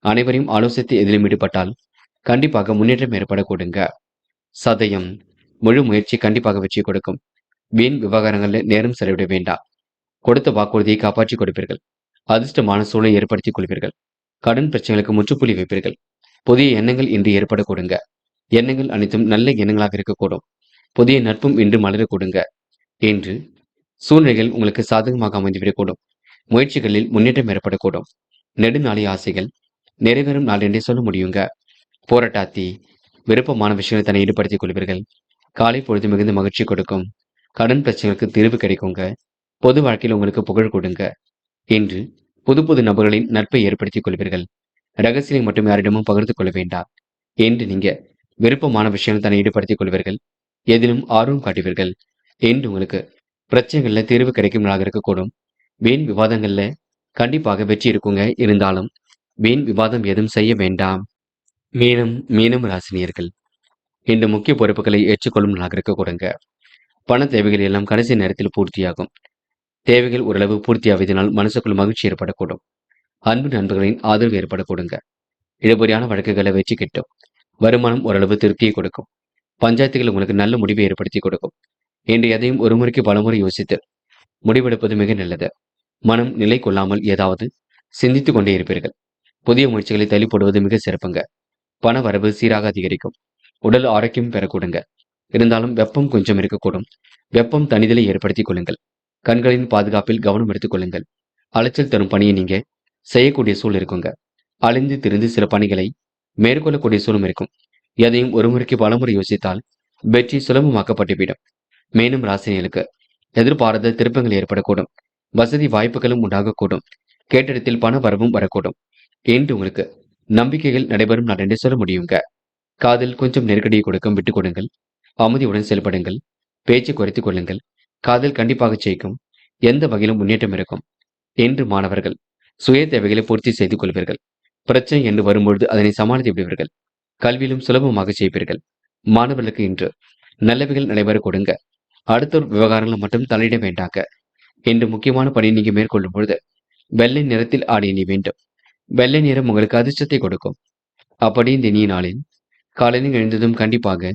அனைவரையும் ஆலோசித்து எதிலும் ஈடுபட்டால் கண்டிப்பாக முன்னேற்றம் ஏற்படக்கூடுங்க. சதயம். முழு முயற்சி கண்டிப்பாக வெற்றி கொடுக்கும். வீண் விவகாரங்களில் நேரம் செலவிட வேண்டாம். கொடுத்த வாக்குறுதியை காப்பாற்றிக் கொடுப்பீர்கள். அதிர்ஷ்டமான சூழலை ஏற்படுத்திக் கொள்வீர்கள். கடன் பிரச்சனைகளுக்கு முற்றுப்புள்ளி வைப்பீர்கள். புதிய எண்ணங்கள் இன்று ஏற்படக்கூடுங்க. எண்ணங்கள் அனைத்தும் நல்ல எண்ணங்களாக இருக்கக்கூடும். புதிய நட்பும் இன்று மலரக்கூடுங்க. இன்று சூழ்நிலைகள் உங்களுக்கு சாதகமாக அமைந்துவிடக்கூடும். முயற்சிகளில் முன்னேற்றம் ஏற்படக்கூடும். நெடுநாளை ஆசைகள் நிறைவேறும் நாள் என்றே சொல்ல முடியுங்க. போராட்டாத்தி. விருப்பமான விஷயங்களை தன்னை ஈடுபடுத்திக் கொள்வீர்கள். காலை பொழுது மிகுந்த மகிழ்ச்சி கொடுக்கும். கடன் பிரச்சனைகளுக்கு தீர்வு கிடைக்குங்க. பொது வாழ்க்கையில் உங்களுக்கு புகழ் கொடுங்க. இன்று புது புது நபர்களின் நட்பை ஏற்படுத்திக் கொள்வீர்கள். ரகசியங்களை மட்டும் யாரிடமும் பகிர்ந்து கொள்ள வேண்டாம். என்று நீங்க விருப்பமான விஷயங்கள் தன்னை ஈடுபடுத்திக் கொள்வீர்கள். எதிலும் ஆர்வம் காட்டுவீர்கள். என்று உங்களுக்கு பிரச்சனைகள்ல தீர்வு கிடைக்கும் நாளாக இருக்கக்கூடும். வீண் விவாதங்கள்ல கண்டிப்பாக வெற்றி இருக்குங்க. இருந்தாலும் வீண் விவாதம் எதுவும் செய்ய வேண்டாம். மீனம் ராசினியர்கள் இன்று முக்கிய பொறுப்புகளை ஏற்றுக்கொள்ளும் நாளாக இருக்கக்கூடுங்க. பண தேவைகள் எல்லாம் கடைசி நேரத்தில் பூர்த்தியாகும். தேவைகள் ஓரளவு பூர்த்தியாவதனால் மனசுக்குள் மகிழ்ச்சி ஏற்படக்கூடும். அன்பு நண்பர்களின் ஆதரவு ஏற்படக்கூடுங்க. இழுபறியான வழக்குகளை வெற்றி கிட்டும். வருமானம் ஓரளவு திருப்தியை கொடுக்கும். பஞ்சாயத்துகள் உங்களுக்கு நல்ல முடிவை ஏற்படுத்தி கொடுக்கும். இன்று எதையும் ஒரு முறைக்கு பலமுறை யோசித்து முடிவெடுப்பது மிக நல்லது. மனம் நிலை கொள்ளாமல் ஏதாவது சிந்தித்துக் கொண்டே இருப்பீர்கள். புதிய முயற்சிகளை தள்ளி போடுவது மிக சிறப்புங்க. பண வரவு சீராக அதிகரிக்கும். உடல் ஆரோக்கியம் பெறக்கூடுங்க. இருந்தாலும் வெப்பம் கொஞ்சம் இருக்கக்கூடும். வெப்பம் தணிதலை ஏற்படுத்திக் கொள்ளுங்கள். கண்களின் பாதுகாப்பில் கவனம் எடுத்துக் கொள்ளுங்கள். அலைச்சல் தரும் பணியை நீங்க செய்யக்கூடிய சூழல் இருக்குங்க. அலைந்து திரிந்து சில பணிகளை மேற்கொள்ளக்கூடிய சூழலும் இருக்கும். எதையும் ஒரு முறைக்கு பலமுறை யோசித்தால் வெற்றி சுலபமாக்கப்பட்டுவிடும். மேலும் ராசினியலுக்கு எதிர்பாராத திருப்பங்கள் ஏற்படக்கூடும். வசதி வாய்ப்புகளும் உண்டாகக்கூடும். கேட்டிடத்தில் பண வரவும் வரக்கூடும். என்று உங்களுக்கு நம்பிக்கைகள் நடைபெறும் நான் என்று சொல்ல முடியுங்க. காதில் கொஞ்சம் நெருக்கடியை கொடுக்கும். விட்டுக் கொடுங்கள். அமைதியுடன் செயல்படுங்கள். பேச்சு குறைத்துக் கொள்ளுங்கள். காதல் கண்டிப்பாக ஜெயிக்கும். எந்த வகையிலும் முன்னேற்றம் இருக்கும். என்று மாணவர்கள் சுய தேவைகளை பூர்த்தி செய்து கொள்வீர்கள். பிரச்சனை என்று வரும்பொழுது அதனை சமாளித்து விடுவீர்கள். கல்வியிலும் சுலபமாக செய்வீர்கள். மாணவர்களுக்கு இன்று நல்லவைகள் நடைபெற கொடுங்க. அடுத்த விவகாரங்களை மட்டும் தலையிட வேண்டாங்க. என்று முக்கியமான பணி நீங்க மேற்கொள்ளும் பொழுது வெள்ளை நிறத்தில் ஆடிய நீ வேண்டும். வெள்ளை நிறம் உங்களுக்கு அதிர்ஷ்டத்தை கொடுக்கும். அப்படி இந்த இனிய நாளில் காலையில் எழுந்ததும் கண்டிப்பாக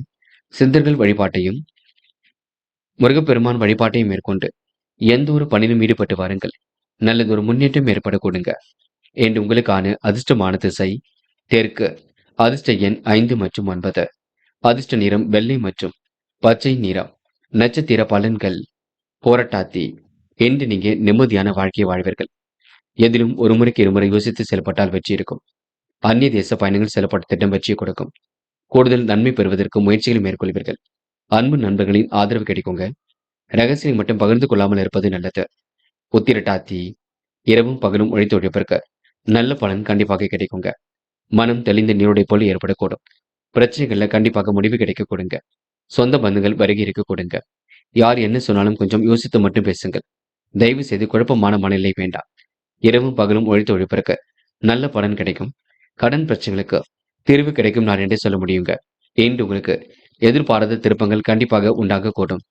சித்தர்கள் வழிபாட்டையும் முருகப்பெருமான் வழிபாட்டையும் மேற்கொண்டு எந்த ஒரு பணியிலும் ஈடுபட்டு வாருங்கள். நல்லதொரு முன்னேற்றம் ஏற்பட கொடுங்க. என்று உங்களுக்கான அதிர்ஷ்டமான திசை தெற்கு. அதிர்ஷ்ட எண் 5 மற்றும் 9. அதிர்ஷ்ட நிறம் வெள்ளை மற்றும் பச்சை நிறம். நட்சத்திர பலன்கள். போராட்டாத்தி. இன்று நீங்க நிம்மதியான வாழ்க்கையை வாழ்வீர்கள். எதிலும் ஒரு முறைக்கு இருமுறை யோசித்து செயல்பட்டால் வெற்றி இருக்கும். அந்நிய தேச பயணங்கள் செல்லப்பட்ட திட்டம் வெற்றியை கொடுக்கும். கூடுதல் நன்மை பெறுவதற்கு முயற்சிகளை மேற்கொள்வீர்கள். அன்பு நண்பர்களின் ஆதரவு கிடைக்குங்க. ரகசியம் மட்டும் பகிர்ந்து கொள்ளாமல் இருப்பது நல்லது. உத்திரட்டாத்தி. இரவும் பகலும் உழைத்து உழைப்பிற்கு நல்ல பலன் கண்டிப்பாக கிடைக்குங்க. மனம் தெளிந்த நீருடை போல் ஏற்படக்கூடும். பிரச்சனைகள்ல கண்டிப்பாக முடிவு கிடைக்க கொடுங்க. சொந்த பந்துகள் வருகை இருக்க கொடுங்க. யார் என்ன சொன்னாலும் கொஞ்சம் யோசித்து மட்டும் பேசுங்கள். தயவு செய்து குழப்பமான மனநிலை வேண்டாம். இரவும் பகலும் உழைத்து உழைப்பிற்கு நல்ல பலன் கிடைக்கும். கடன் பிரச்சனைகளுக்கு தீர்வு கிடைக்கும் நான் என்றே சொல்ல முடியுங்க. இன்று உங்களுக்கு எதிர்பாராத திருப்பங்கள் கண்டிப்பாக உண்டாக கூடும்.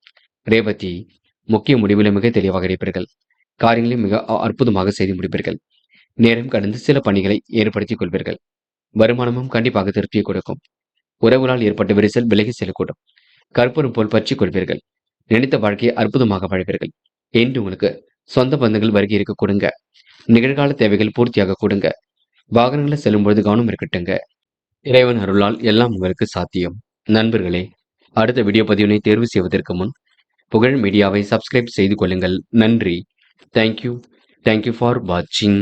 ரேவதி. முக்கிய முடிவில் மிக தெளிவாக இருப்பீர்கள். காரியங்களை மிக அற்புதமாக செய்து முடிப்பீர்கள். நேரம் கடந்து சில பணிகளை ஏற்படுத்திக் கொள்வீர்கள். வருமானமும் கண்டிப்பாக திருப்தியை கொடுக்கும். உறவுகளால் ஏற்பட்ட விரிசல் விலகி செல்லக்கூடும். கற்பூரம் போல் பற்றிக் கொள்வீர்கள். நினைத்த வாழ்க்கையை அற்புதமாக வாழ்வீர்கள். இன்று உங்களுக்கு சொந்த பந்தங்கள் வருகை இருக்க கொடுங்க. நிகழ்கால தேவைகள் பூர்த்தியாக கொடுங்க. வாகனங்களை செல்லும் பொழுது கவனம் இருக்கட்டுங்க. இறைவன் அருளால் எல்லாம் உங்களுக்கு சாத்தியம். நண்பர்களே, அடுத்த வீடியோ பதிவினை தேர்வு செய்வதற்கு முன் புகழ் மீடியாவை சப்ஸ்கிரைப் செய்து கொள்ளுங்கள். நன்றி. தேங்க்யூ ஃபார் வாட்சிங்.